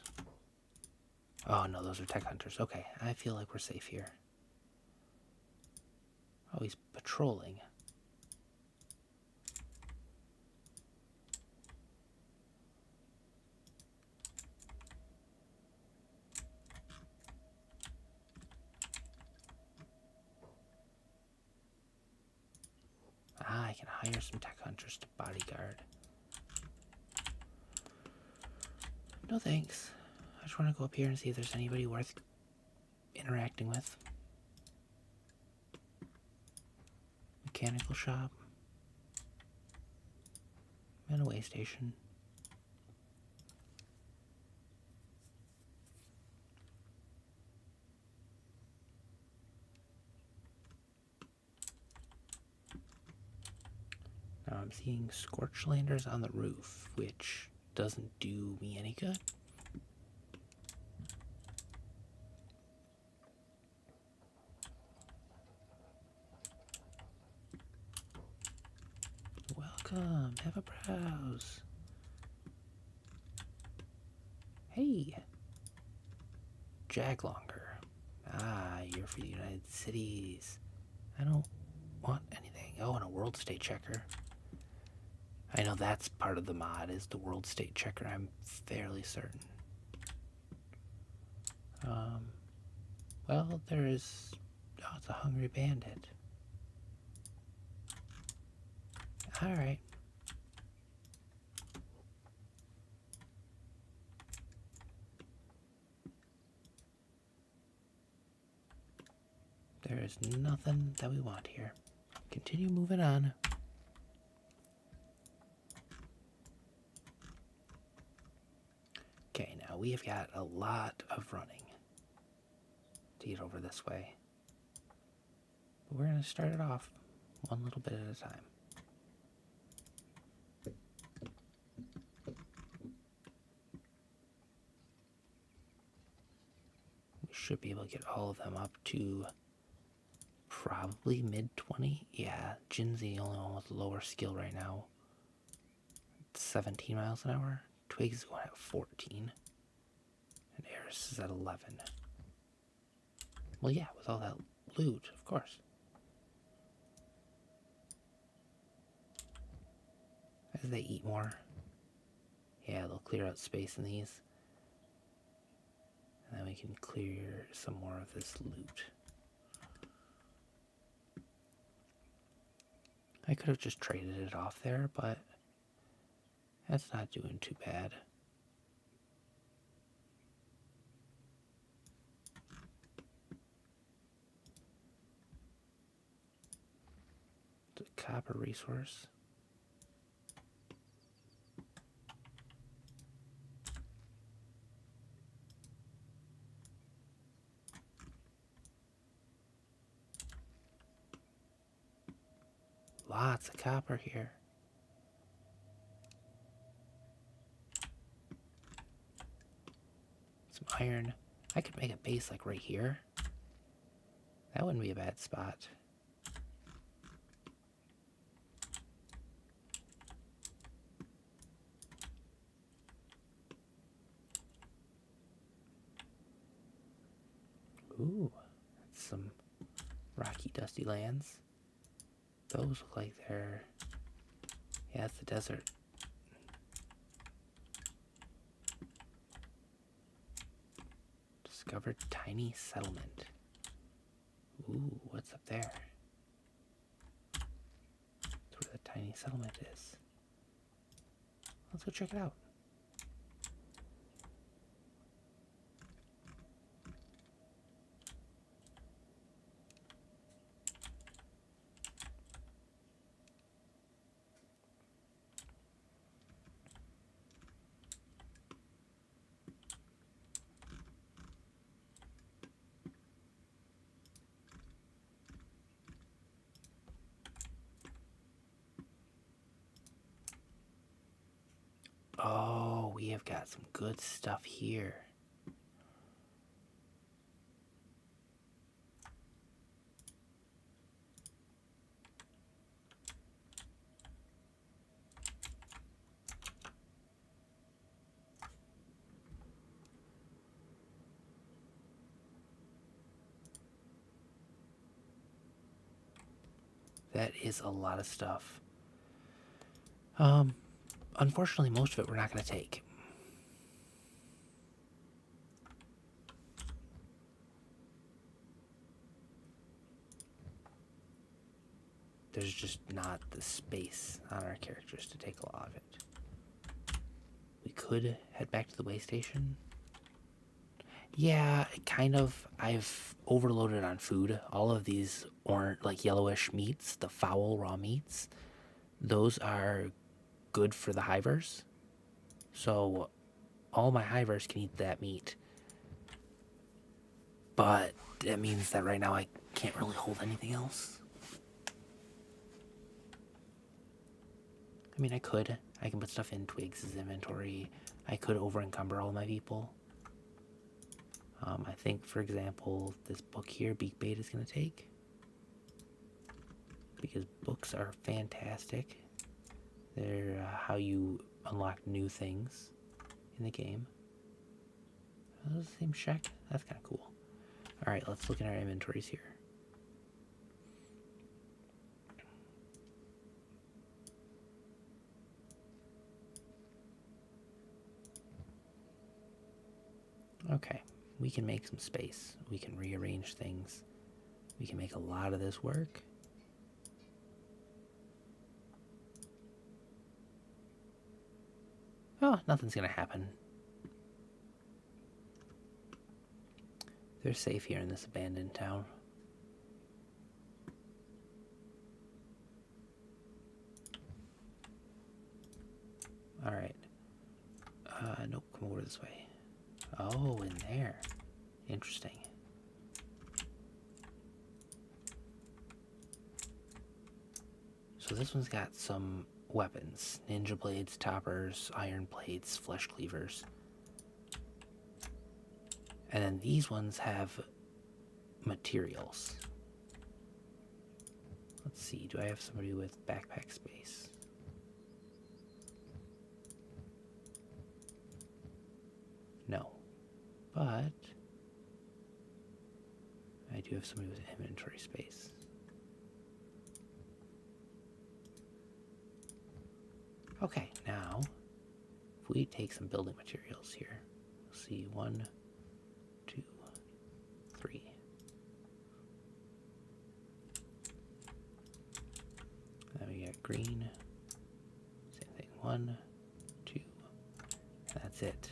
Speaker 1: Oh no, those are tech hunters. Okay, I feel like we're safe here. Oh, he's patrolling. Ah, I can hire some tech hunters to bodyguard. No thanks. I just want to go up here and see if there's anybody worth interacting with. Mechanical shop. And a way station. Now I'm seeing Scorchlanders on the roof, which doesn't do me any good. Welcome, have a browse. Hey, Jaglonger. Ah, you're for the United Cities. I don't want anything. Oh, and a world state checker. I know that's part of the mod, is the world state checker, I'm fairly certain. Well, there is... Oh, it's a hungry bandit. Alright. There is nothing that we want here. Continue moving on. Okay, now we have got a lot of running to get over this way. But we're going to start it off one little bit at a time. We should be able to get all of them up to probably mid-20. Yeah, Jin's the only one with lower skill right now. It's 17 miles an hour. Twiggs is going at 14. And Eris is at 11. Well, yeah, with all that loot, of course. As they eat more. Yeah, they'll clear out space in these. And then we can clear some more of this loot. I could have just traded it off there, but that's not doing too bad. It's a copper resource. Lots of copper here. Some iron. I could make a base like right here. That wouldn't be a bad spot. Ooh, that's some rocky, dusty lands. Those look like they're... Yeah, it's the desert. Discovered tiny settlement. Ooh, what's up there? tiny settlement is. Let's go check it out. Oh, we have got some good stuff here. That is a lot of stuff. Unfortunately, most of it we're not going to take. There's just not the space on our characters to take a lot of it. We could head back to the way station. Yeah, kind of. I've overloaded on food. All of these orange, like yellowish meats, the foul raw meats, those are good for the hivers. So all my hivers can eat that meat. But that means that right now I can't really hold anything else. I mean, I could. I can put stuff in Twigs' inventory. I could over encumber all my people. I think, for example, this book here, Beak Bait is going to take. Because books are fantastic. They're how you unlock new things in the game. Oh, the same check? That's kind of cool. Alright, let's look in our inventories here. Okay, we can make some space. We can rearrange things. We can make a lot of this work. Oh, nothing's gonna happen. They're safe here in this abandoned town. Alright. Nope, come over this way. Oh, in there. Interesting. So this one's got some weapons. Ninja blades, toppers, iron plates, flesh cleavers. And then these ones have materials. Let's see, do I have somebody with backpack space? No. But I do have somebody with inventory space. Okay, now if we take some building materials here, we'll see 1, 2, 3. Then we got green. Same thing. 1, 2. That's it.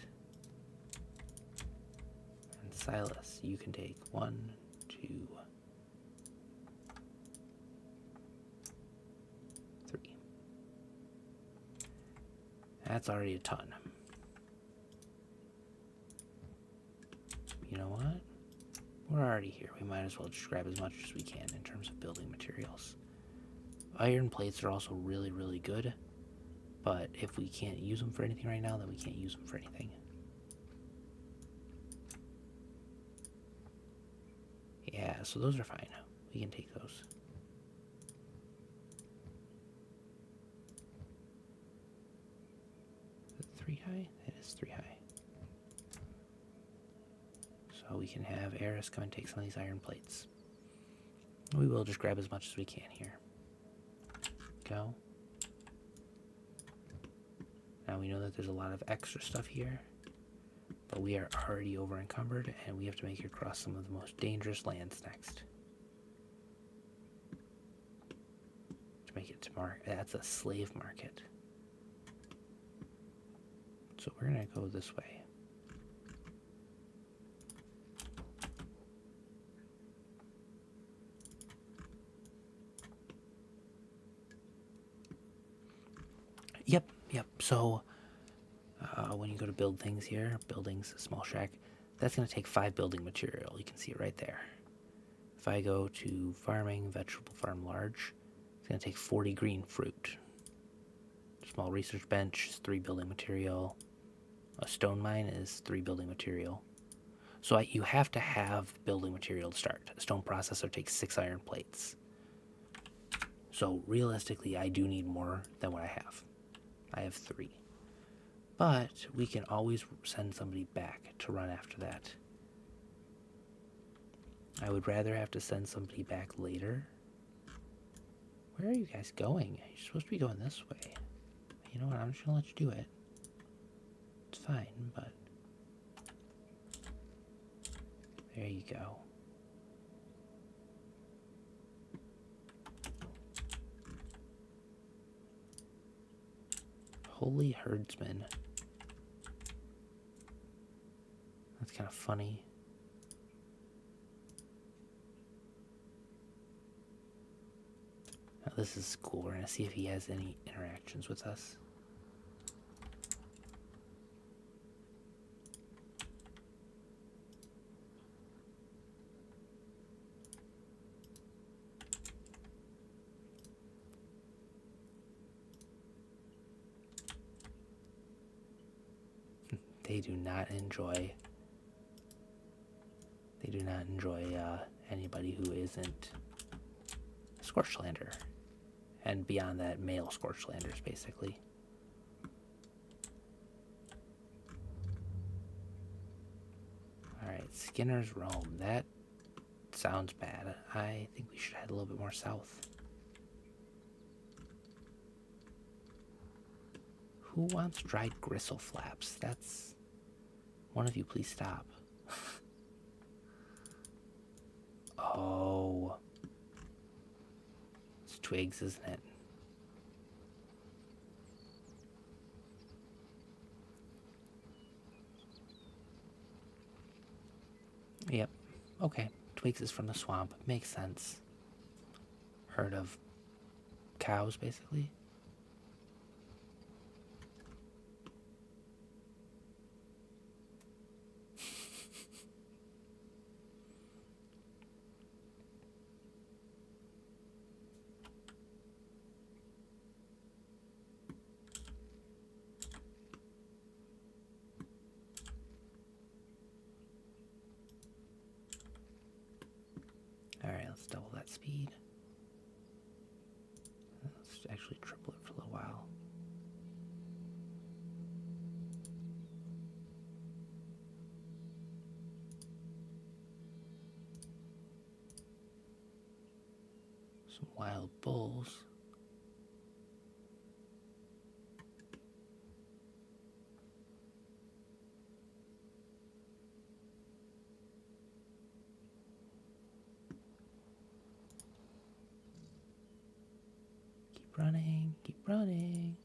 Speaker 1: And Silas, you can take 1, 2, 3. That's already a ton. You know what? We're already here. We might as well just grab as much as we can in terms of building materials. Iron plates are also really, really good. But if we can't use them for anything right now, then we can't use them for anything. Yeah, so those are fine. We can take those. Is it 3 high? It is 3 high. So we can have Eris come and take some of these iron plates. We will just grab as much as we can here. Go. Now we know that there's a lot of extra stuff here, but we are already over encumbered and we have to make it across some of the most dangerous lands next. To make it market. That's a slave market. So we're gonna go this way. Yep. So when you go to build things here, buildings, small shack, that's gonna take 5 building material. You can see it right there. If I go to farming, vegetable farm large, it's gonna take 40 green fruit. Small research bench is 3 building material. A stone mine is 3 building material. So you have to have building material to start. A stone processor takes 6 iron plates. So realistically, I do need more than what I have. I have 3. But we can always send somebody back to run after that. I would rather have to send somebody back later. Where are you guys going? You're supposed to be going this way. You know what? I'm just gonna let you do it. It's fine, but there you go. Holy herdsman. That's kind of funny. Now, this is cool. We're gonna see if he has any interactions with us. They do not enjoy anybody who isn't a Scorchlander. And beyond that, male Scorchlanders, basically. Alright, Skinner's Rome. That sounds bad. I think we should head a little bit more south. Who wants dried gristle flaps? That's... One of you, please stop. Oh. It's twigs, isn't it? Yep. Okay. Twigs is from the swamp. Makes sense. Herd of cows, basically. Alright, let's double that speed. Let's actually triple it for a little while. Some wild bulls. Keep running, keep running.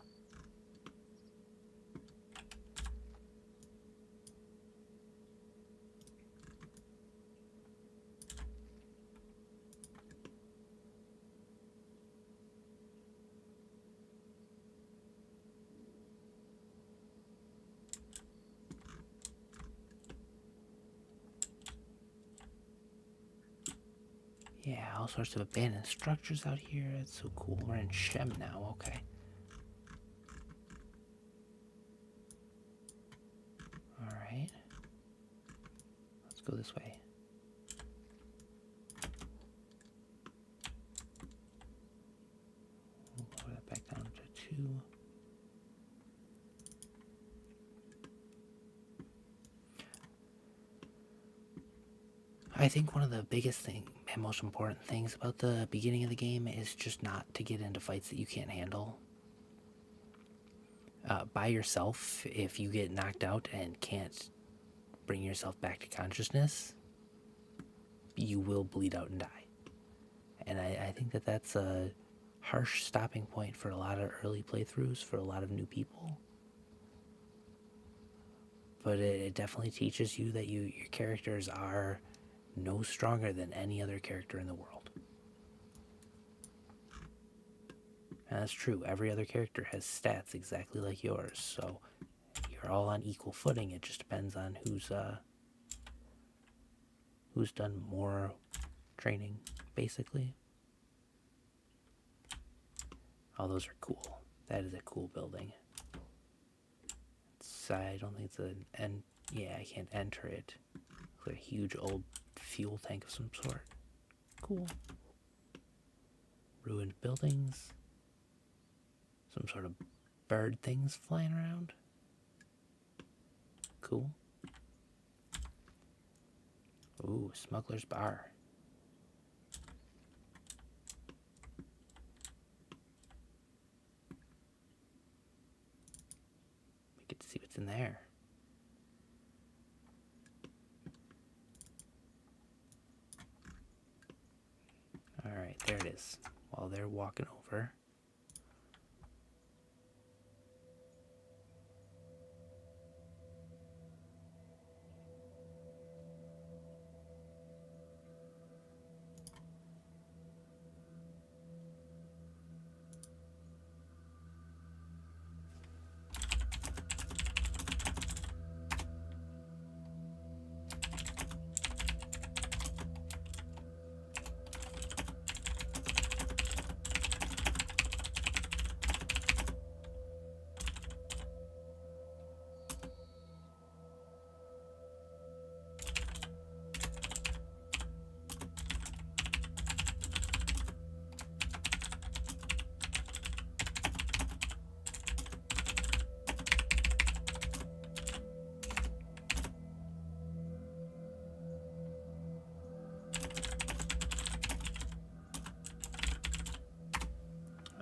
Speaker 1: Yeah, all sorts of abandoned structures out here. It's so cool. We're in Shem now, okay. Alright. Let's go this way. We'll lower that back down to 2. I think one of the biggest and most important things about the beginning of the game is just not to get into fights that you can't handle. By yourself, if you get knocked out and can't bring yourself back to consciousness, you will bleed out and die. And I think that that's a harsh stopping point for a lot of early playthroughs for a lot of new people. But it definitely teaches you that your characters are no stronger than any other character in the world. And that's true. Every other character has stats exactly like yours, so you're all on equal footing. It just depends on who's done more training, basically. All those are cool. That is a cool building. I don't think it's yeah, I can't enter it. It's a huge old fuel tank of some sort. Cool. Ruined buildings. Some sort of bird things flying around. Cool. Ooh, Smuggler's Bar. We get to see what's in there. Alright, there it is. While they're walking over.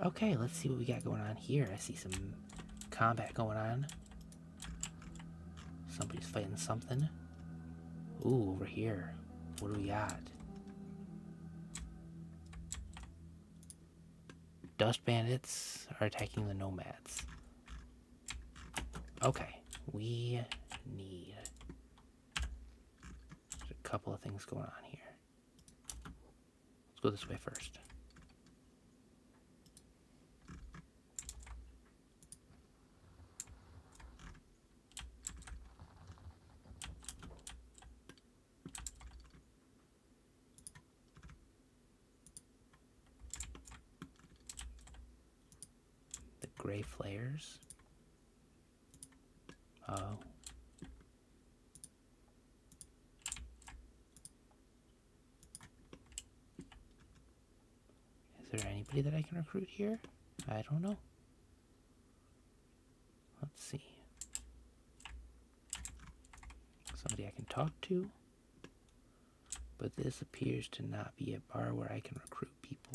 Speaker 1: Okay, let's see what we got going on here. I see some combat going on. Somebody's fighting something. Ooh, over here. What do we got? Dust bandits are attacking the nomads. Okay, we need... There's a couple of things going on here. Let's go this way first. The gray flares. Oh. Is there anybody that I can recruit here? I don't know. Let's see. Somebody I can talk to. But this appears to not be a bar where I can recruit people.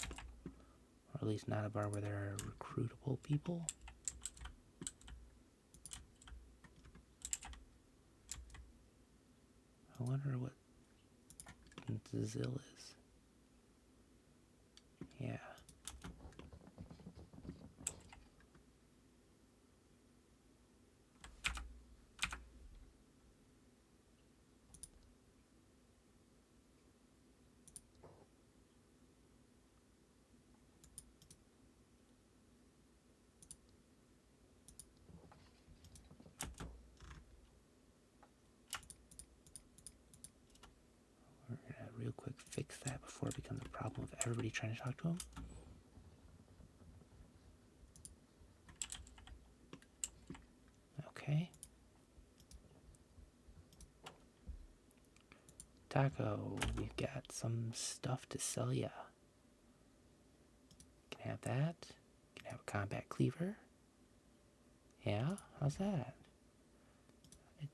Speaker 1: Or at least not a bar where there are recruitable people. I wonder what Zil is. Yeah. We're gonna real quick fix that before it becomes a problem of everybody trying to talk to him. Okay. Taco, we've got some stuff to sell ya. Can have that. Can have a combat cleaver. Yeah, how's that?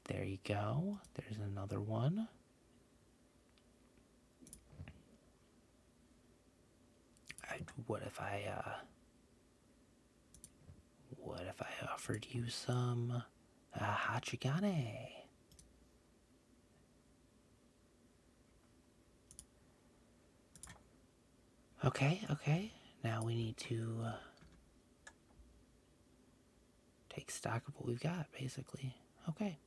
Speaker 1: There you go. There's another one. What if I offered you some Hachigane? Okay. now we need to take stock of what we've got, basically. Okay.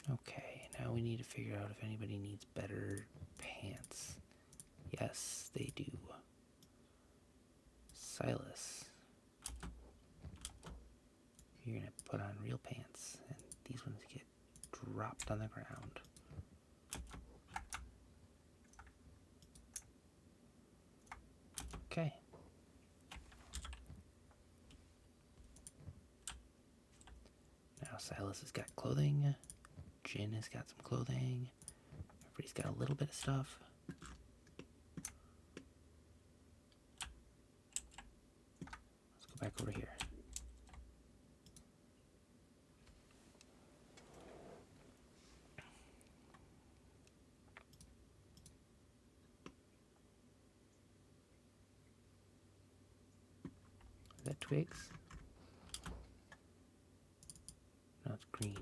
Speaker 1: Okay, now we need to figure out if anybody needs better pants. Yes, they do. Silas, you're gonna put on real pants, and these ones get dropped on the ground. Okay. Now Silas has got clothing. Jin has got some clothing. Everybody's got a little bit of stuff. Let's go back over here. Is that twigs? No, it's green.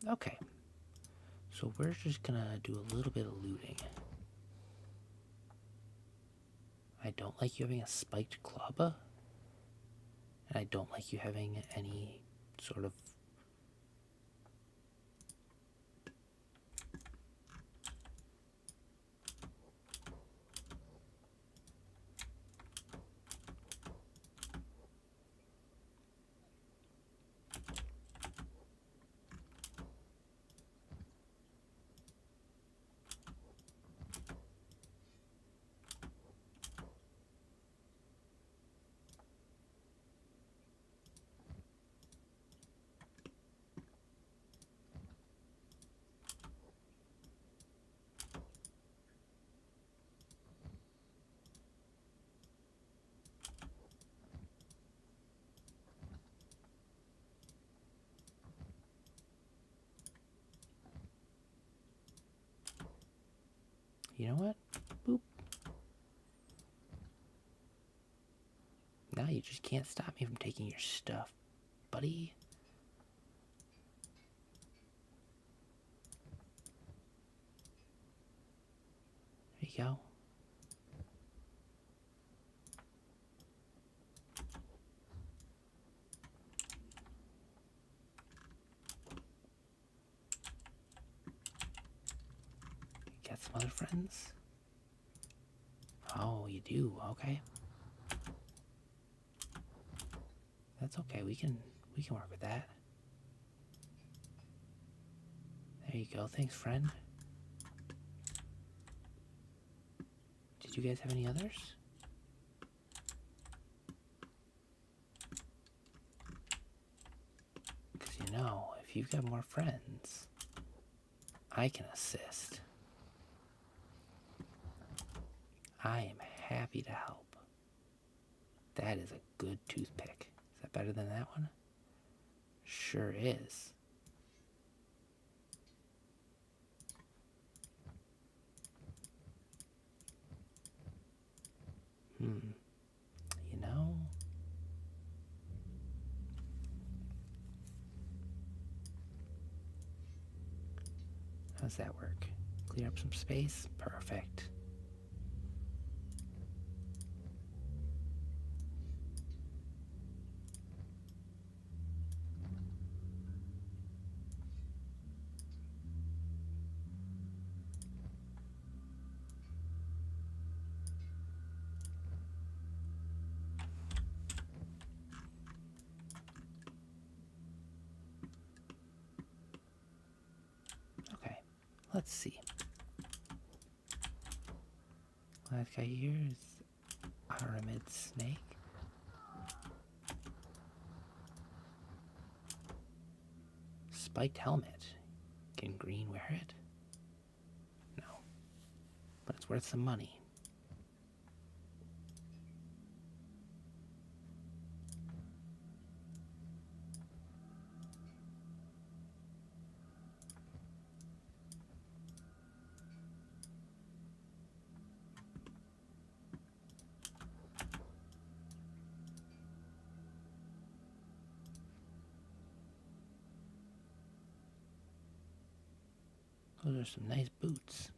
Speaker 1: Okay. So we're just gonna do a little bit of looting. I don't like you having a spiked club. And I don't like you having any sort of you know what? Boop. Now you just can't stop me from taking your stuff, buddy. There you go. You got some other friends? Oh, you do? Okay. That's okay. We can work with that. There you go. Thanks, friend. Did you guys have any others? Because you know, if you've got more friends, I can assist. I am happy to help. That is a good toothpick. Is that better than that one? Sure is. You know, how's that work? Clear up some space? Perfect. Okay, let's see. Last guy here is Pyramid Snake. Spiked helmet. Can Green wear it? It's worth some money. Those are some nice boots.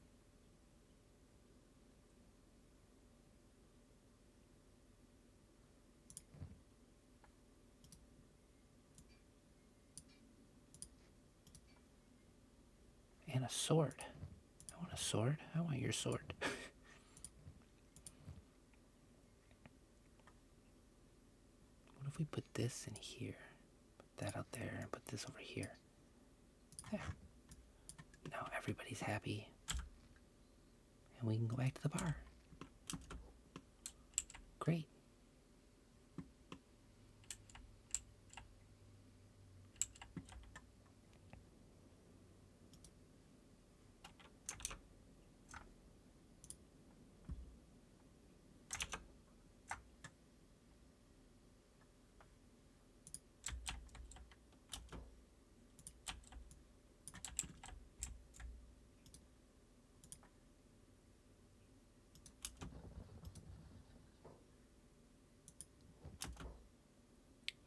Speaker 1: And a sword. I want a sword. I want your sword. What if we put this in here? Put that out there and put this over here. There. Now everybody's happy. And we can go back to the bar. Great.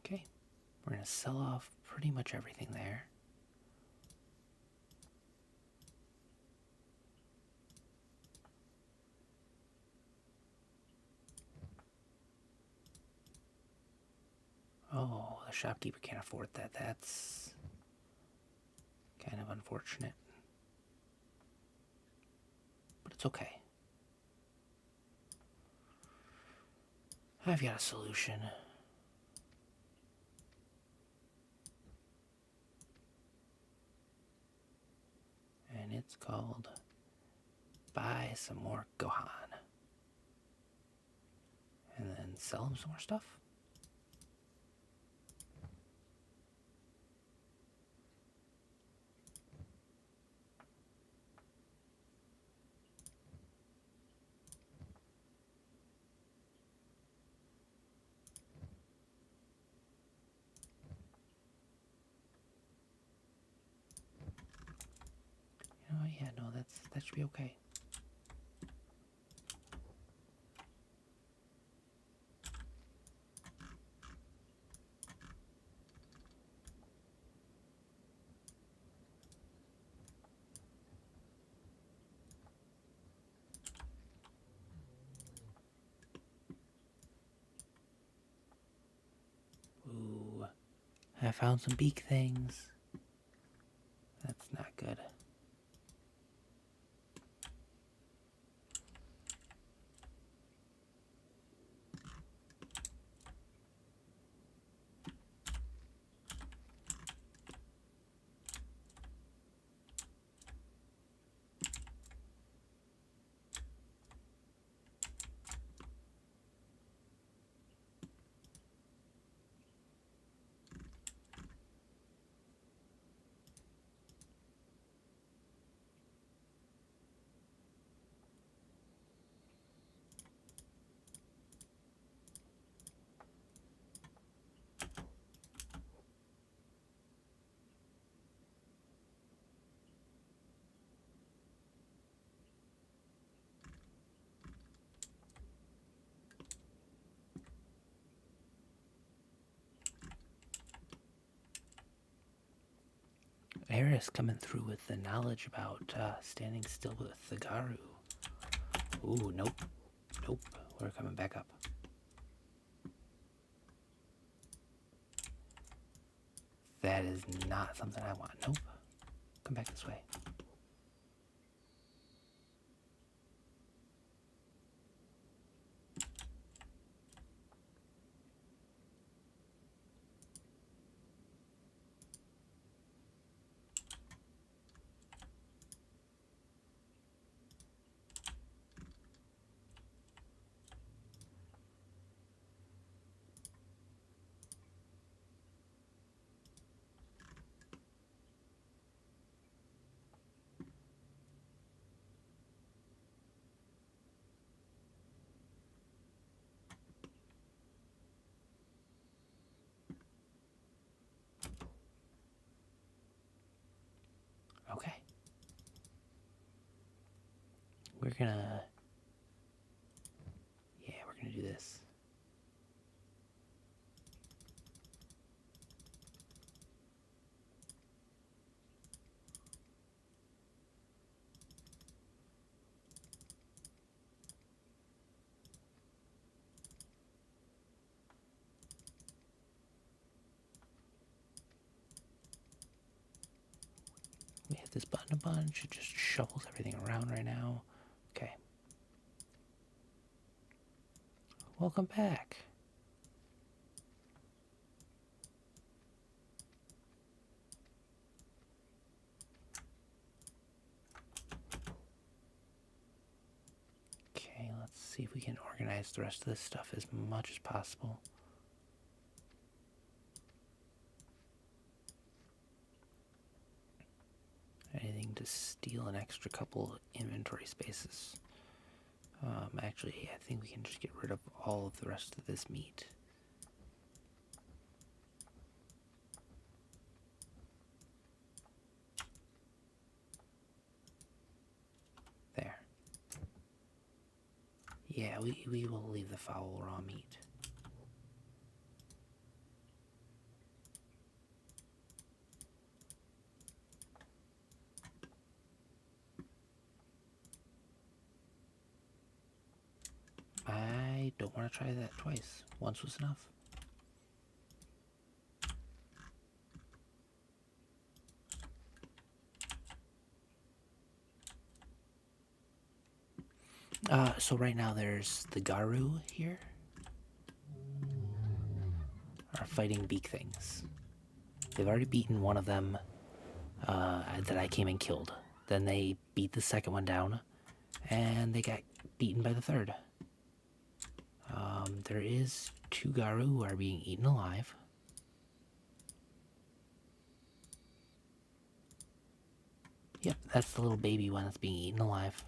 Speaker 1: Okay. We're going to sell off pretty much everything there. Oh, the shopkeeper can't afford that. That's kind of unfortunate. But it's okay. I've got a solution. And it's called buy some more Gohan. And then sell him some more stuff. You know, yeah, no, that should be okay. Ooh, I found some beak things. That's not good. Eris coming through with the knowledge about standing still with the Garu. Ooh, nope. Nope. We're coming back up. That is not something I want. Nope. Come back this way. we're gonna... Yeah, we're gonna do this. We hit this button a bunch. It just shuffles everything around right now. Okay. Welcome back. Okay, let's see if we can organize the rest of this stuff as much as possible. Anything to steal an extra couple inventory spaces. Actually, I think we can just get rid of all of the rest of this meat. There. Yeah, we will leave the foul raw meat. I don't want to try that twice. Once was enough. So right now there's the Garu here. Are fighting beak things. They've already beaten one of them that I came and killed. Then they beat the second one down, and they got beaten by the third. There is 2 Garu who are being eaten alive. Yep, that's the little baby one that's being eaten alive.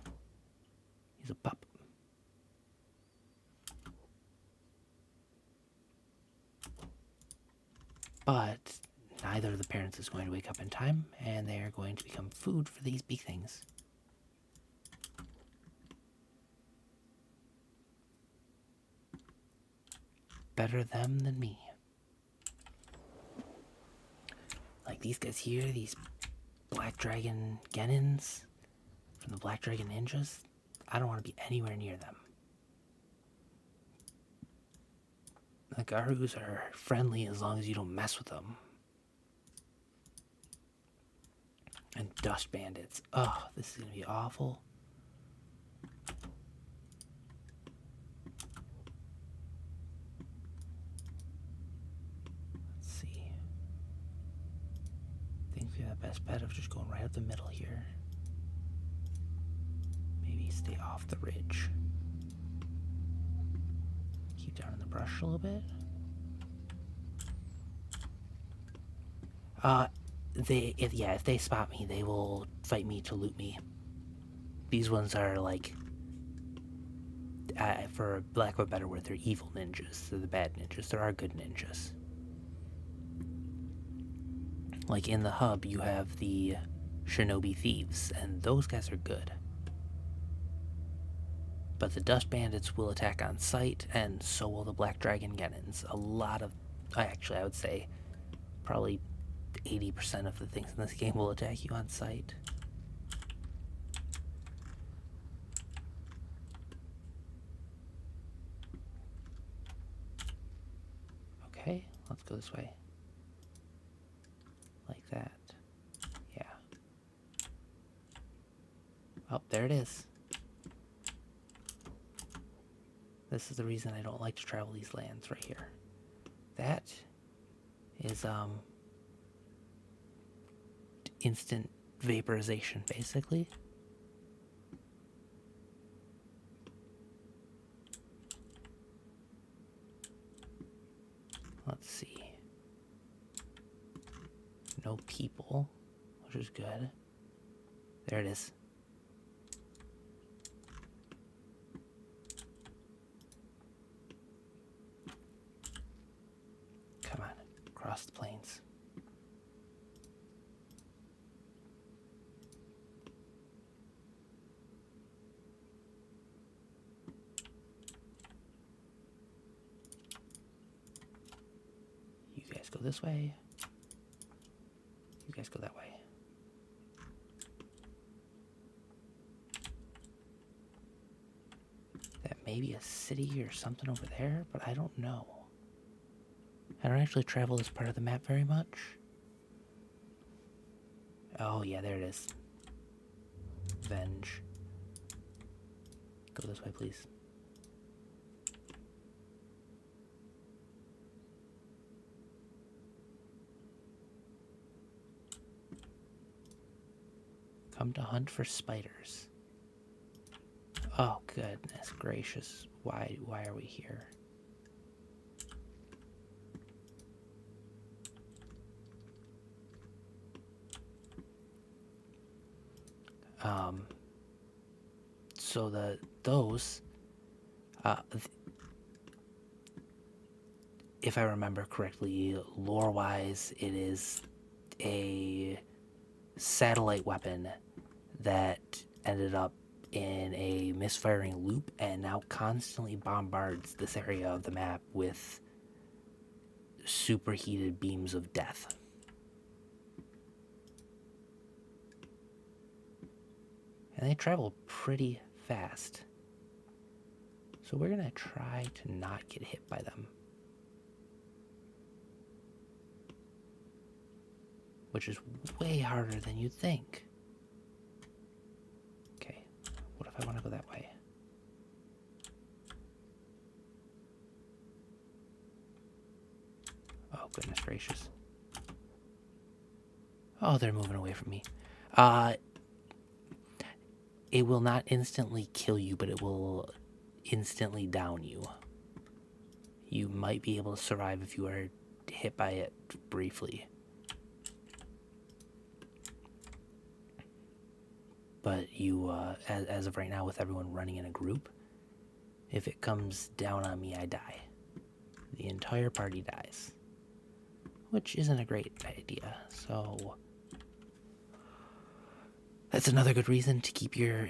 Speaker 1: He's a pup. But neither of the parents is going to wake up in time, and they are going to become food for these beak things. Better them than me. Like these guys here, these Black Dragon Genins from the Black Dragon Ninjas, I don't want to be anywhere near them. The Garus are friendly as long as you don't mess with them. And Dust Bandits. Oh, this is going to be awful. Let's see. I think we have the best bet of just going right up the middle here. Maybe stay off the ridge. Keep down in the brush a little bit. If they spot me, they will fight me to loot me. These ones are like, for lack of a better word, they're evil ninjas. They're the bad ninjas. There are good ninjas. Like in the hub, you have the shinobi thieves, and those guys are good. But the Dust Bandits will attack on sight, and so will the Black Dragon Genins. A lot of, actually, I would say probably 80% of the things in this game will attack you on sight. Okay, let's go this way. Like that. Yeah. Oh, there it is. This is the reason I don't like to travel these lands right here. That is, instant vaporization, basically. Let's see. No people, which is good. There it is. Come on, cross the plains. You guys go this way. You guys go that way. That may be a city or something over there, but I don't know. I don't actually travel this part of the map very much. Oh yeah, there it is. Venge. Go this way, please. Come to hunt for spiders. Oh, goodness gracious. Why are we here? So if I remember correctly, lore-wise, it is a satellite weapon that ended up in a misfiring loop and now constantly bombards this area of the map with superheated beams of death. And they travel pretty fast. So we're gonna try to not get hit by them. Which is way harder than you'd think. Okay, what if I want to go that way? Oh, goodness gracious. Oh, they're moving away from me. It will not instantly kill you, but it will instantly down you. You might be able to survive if you are hit by it briefly. But you, as of right now, with everyone running in a group, if it comes down on me, I die. The entire party dies. Which isn't a great idea, so that's another good reason to keep your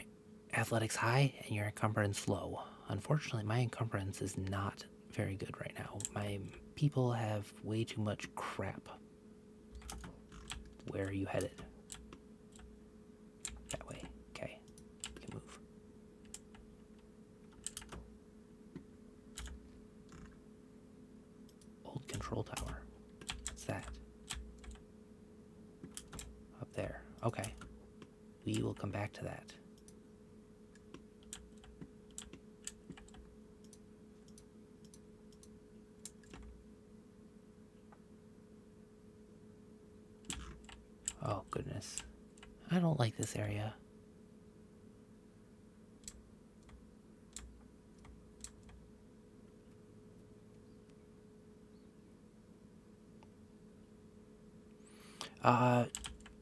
Speaker 1: athletics high and your encumbrance low. Unfortunately, my encumbrance is not very good right now. My people have way too much crap. Where are you headed? That way. Okay. You can move. Old control tower. What's that? Up there. Okay. We will come back to that. Oh, goodness. I don't like this area.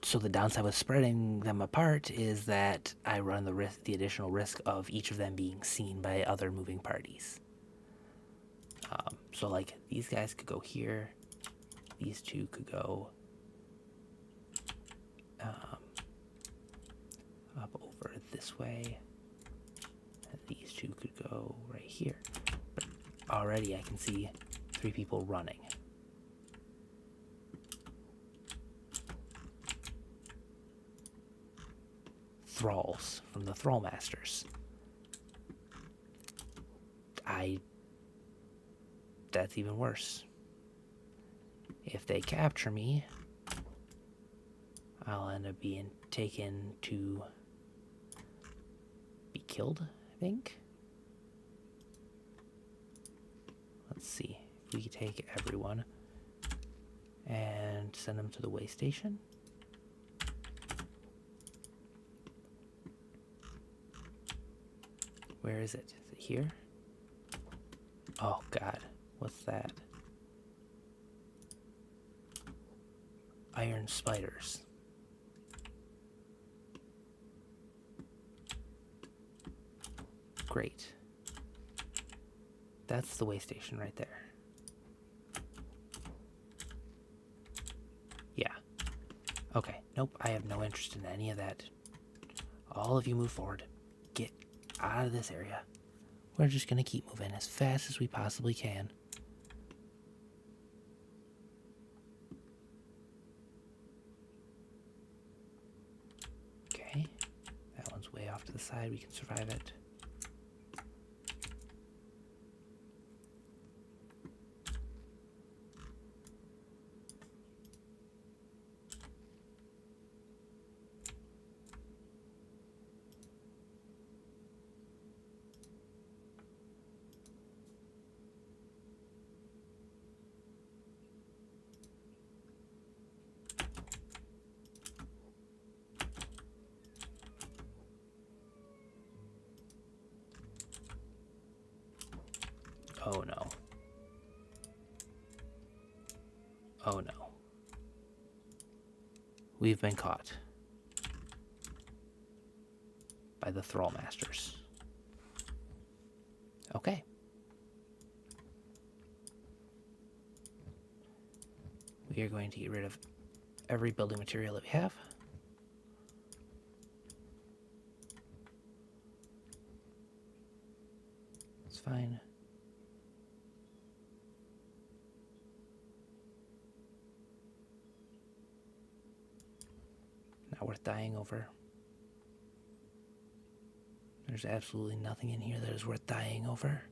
Speaker 1: So the downside with spreading them apart is that I run the additional risk of each of them being seen by other moving parties. So like these guys could go here, these two could go up over this way, and these two could go right here. But already I can see 3 people running. Thralls from the Thrall Masters. That's even worse. If they capture me, I'll end up being taken to be killed, I think. Let's see if we take everyone and send them to the way station. Where is it? Is it here? Oh, God. What's that? Iron spiders. Great. That's the way station right there. Yeah. Okay. Nope, I have no interest in any of that. All of you move forward. Get out of this area. We're just gonna keep moving as fast as we possibly can. outside, we can survive it. Oh no. Oh no. We've been caught by the Thrall Masters. Okay. We are going to get rid of every building material that we have. It's fine. Not worth dying over. There's absolutely nothing in here that is worth dying over.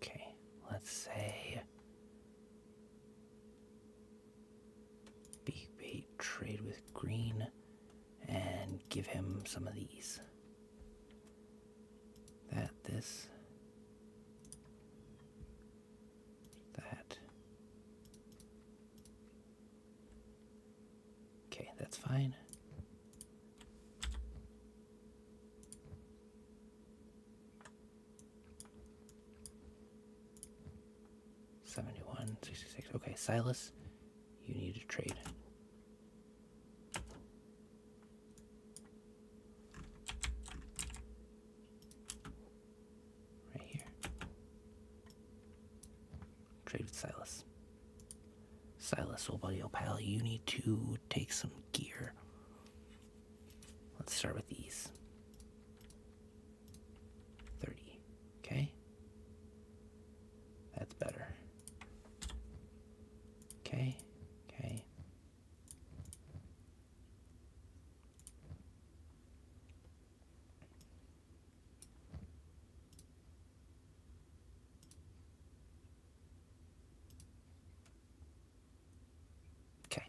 Speaker 1: Okay, let's say Big Bait trade with green and give him some of these. This, that. Okay, that's fine. $71, $66. Okay, Silas, you need to trade. Right here. Trade with Silas. Silas, old buddy, old pal, you need to take some gear. Let's start with these. 30. Okay. That's better. Okay. Okay. Okay.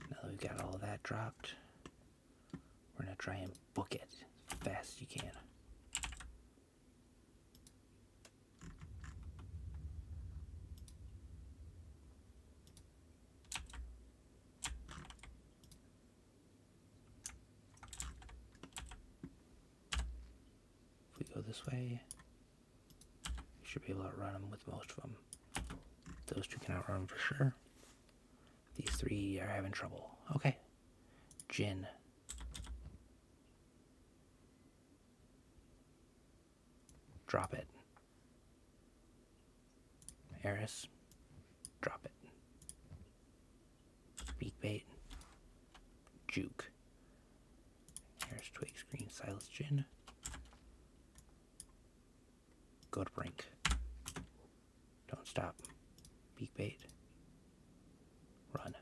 Speaker 1: Now that we've got all of that dropped, we're going to try and book it as fast as you can. If we go this way, we should be able to outrun them with most of them. Those two can outrun them for sure. These three are having trouble. Okay. Jin. Drop it. Eris. Drop it. Beak bait. Juke. Eris, Twigs, Green, Silas, Jin. Go to Brink. Don't stop. Beak bait. Run.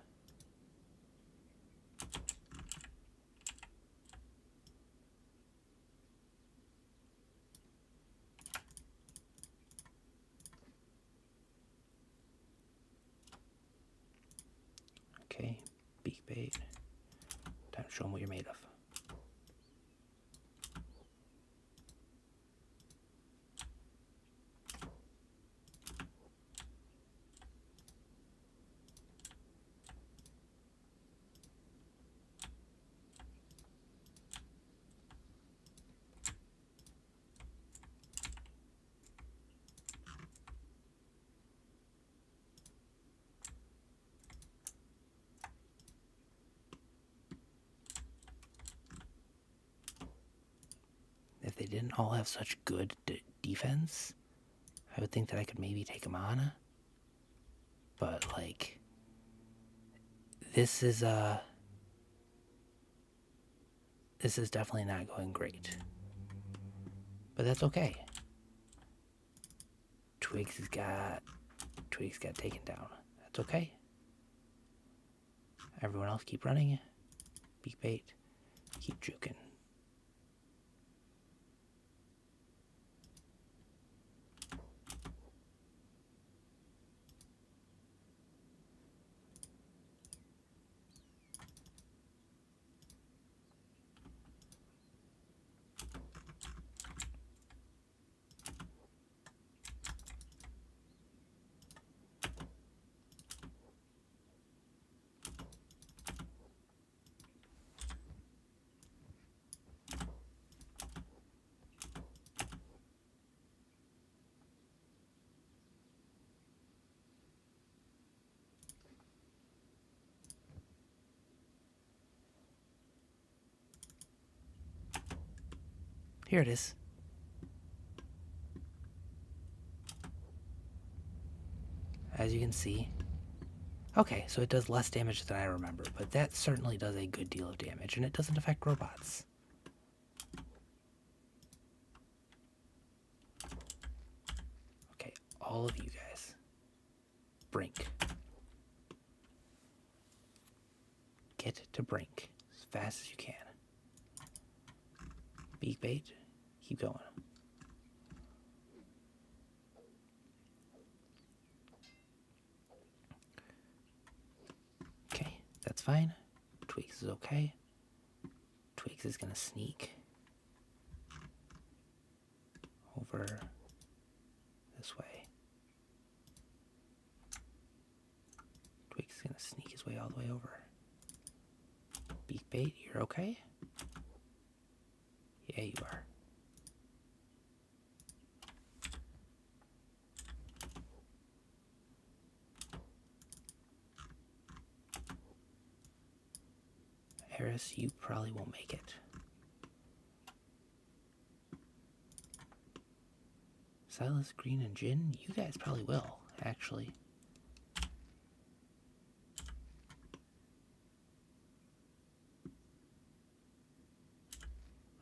Speaker 1: Okay, beak bait. Time to show them what you're made of. If they didn't all have such good defense, I would think that I could maybe take them on. But, like, this is This is definitely not going great. But that's okay. Twigs got taken down. That's okay. Everyone else keep running. Beak bait. Keep juking. Here it is. As you can see. Okay, so it does less damage than I remember, but that certainly does a good deal of damage, and it doesn't affect robots. Okay, all of you guys. Brink. Get to Brink as fast as you can. Beak bait. Keep going. Okay, that's fine. Twigs is okay. Twigs is gonna sneak over this way. Twigs is gonna sneak his way all the way over. Beak bait, you're okay? Yeah, you are. Eris, you probably won't make it. Silas, Green, and Jin, you guys probably will, actually.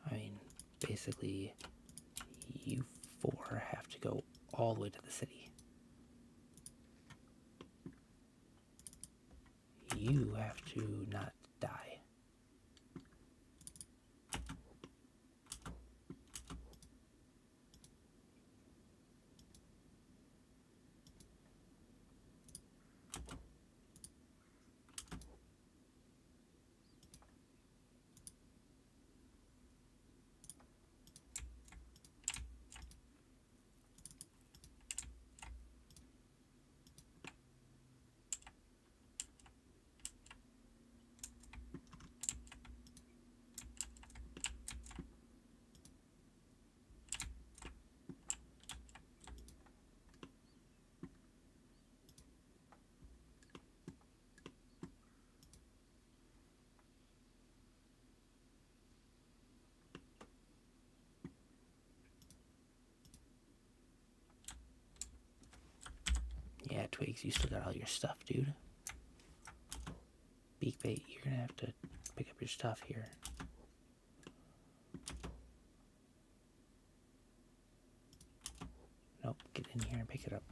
Speaker 1: I mean, basically, you four have to go all the way to the city. You have to not die. Yeah, Twigs, you still got all your stuff, dude. Beak bait, you're gonna have to pick up your stuff here. Nope, get in here and pick it up.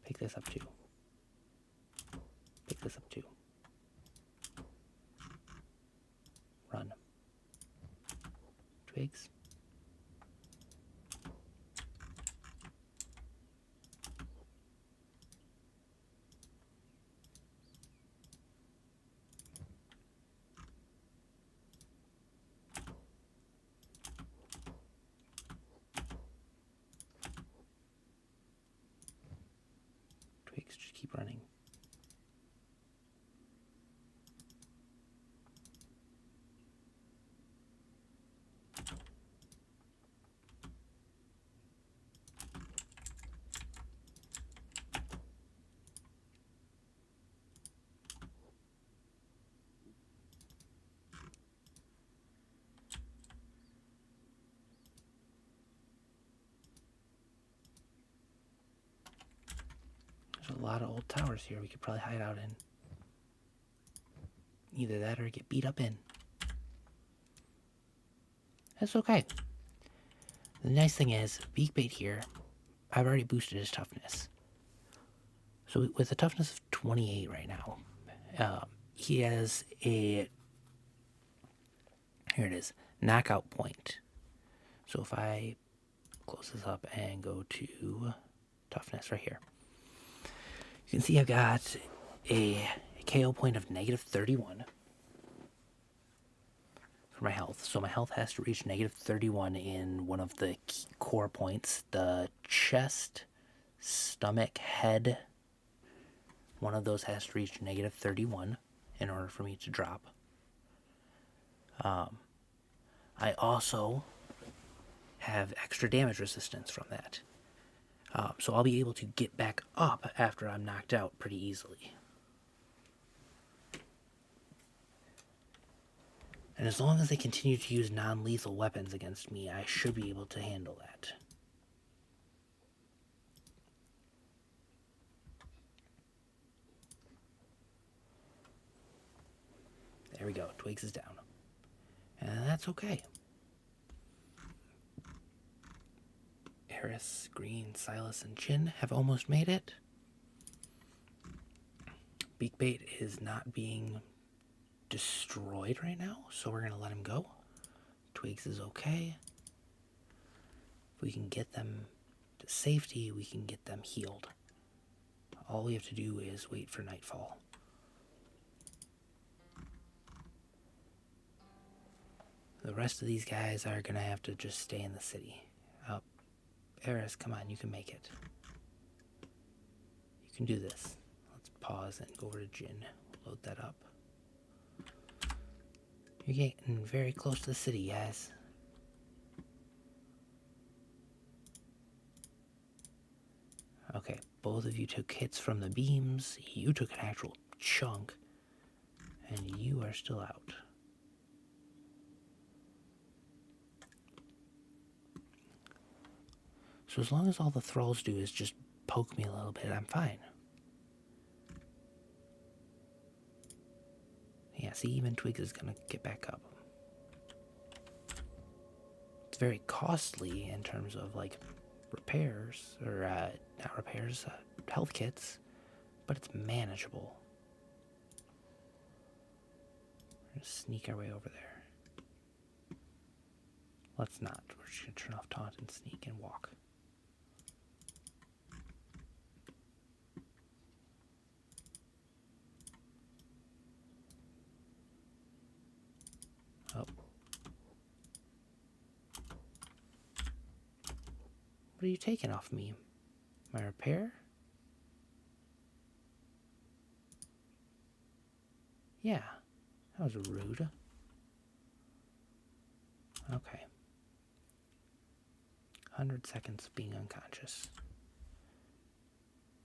Speaker 1: Pick this up too. Pick this up too. Run. Twigs. Twigs, just keep running. There's a lot of old towers here we could probably hide out in. Either that or get beat up in. That's okay. The nice thing is, Beakbait here, I've already boosted his toughness. So with a toughness of 28 right now, he has a, here it is, knockout point. So if I close this up and go to toughness right here, you can see I've got a KO point of negative 31 for my health. So my health has to reach negative 31 in one of the key core points, the chest, stomach, head. One of those has to reach negative 31 in order for me to drop. I also have extra damage resistance from that. So I'll be able to get back up after I'm knocked out pretty easily. And as long as they continue to use non-lethal weapons against me, I should be able to handle that. There we go, Twigs is down. And that's okay. Eris, Green, Silas, and Jin have almost made it. Beakbait is not being destroyed right now, so we're going to let him go. Twigs is okay. If we can get them to safety, we can get them healed. All we have to do is wait for nightfall. The rest of these guys are going to have to just stay in the city. Eris, come on, you can make it. You can do this. Let's pause and go over to Jin. Load that up. You're getting very close to the city, guys. Okay, both of you took hits from the beams. You took an actual chunk. And you are still out. So as long as all the thralls do is just poke me a little bit, I'm fine. Yeah, see, even Twigs is gonna get back up. It's very costly in terms of, like, repairs, or, not repairs, health kits, but it's manageable. We're gonna sneak our way over there. Let's not. We're just gonna turn off taunt and sneak and walk. Oh. What are you taking off me? My repair? Yeah, that was rude. Okay. 100 seconds of being unconscious.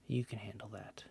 Speaker 1: You can handle that.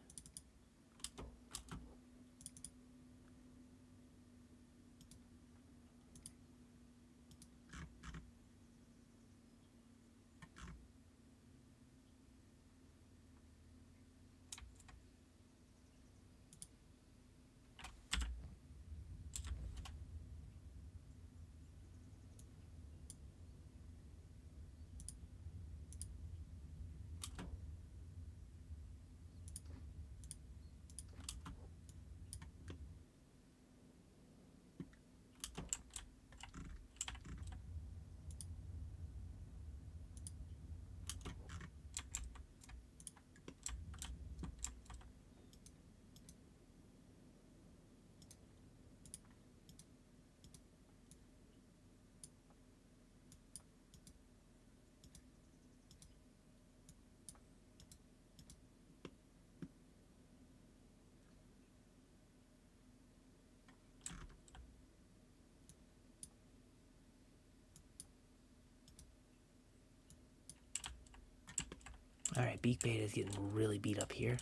Speaker 1: Alright, Beakbait is getting really beat up here.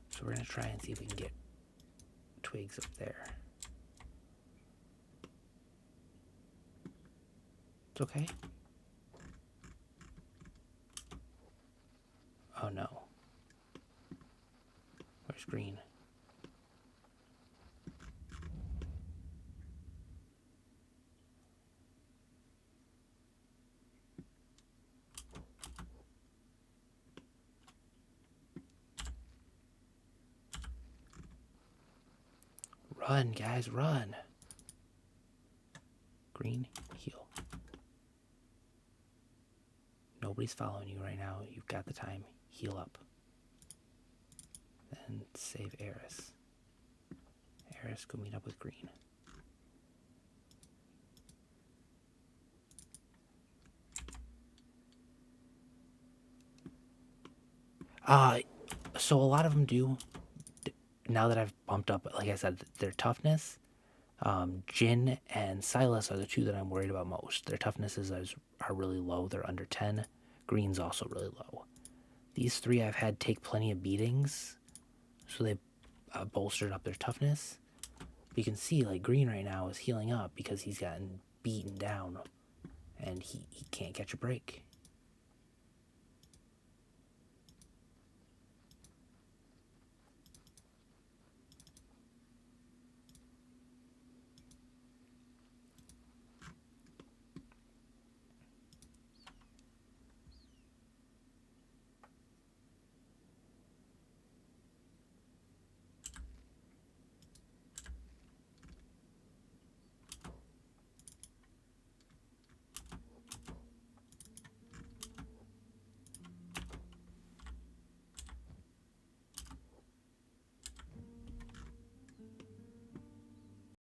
Speaker 1: So we're going to try and see if we can get Twigs up there. It's okay. Oh no. Where's Green? Run, guys, run. Green, heal. Nobody's following you right now. You've got the time. Heal up. Then save Eris. Eris, go meet up with Green. So a lot of them do, now that I've bumped up, like I said, their toughness. Jin and Silas are the two that I'm worried about most. Their toughnesses are really low. They're under 10. Green's also really low. These three I've had take plenty of beatings, so they bolstered up their toughness. But you can see, like, Green right now is healing up because he's gotten beaten down, and he can't catch a break.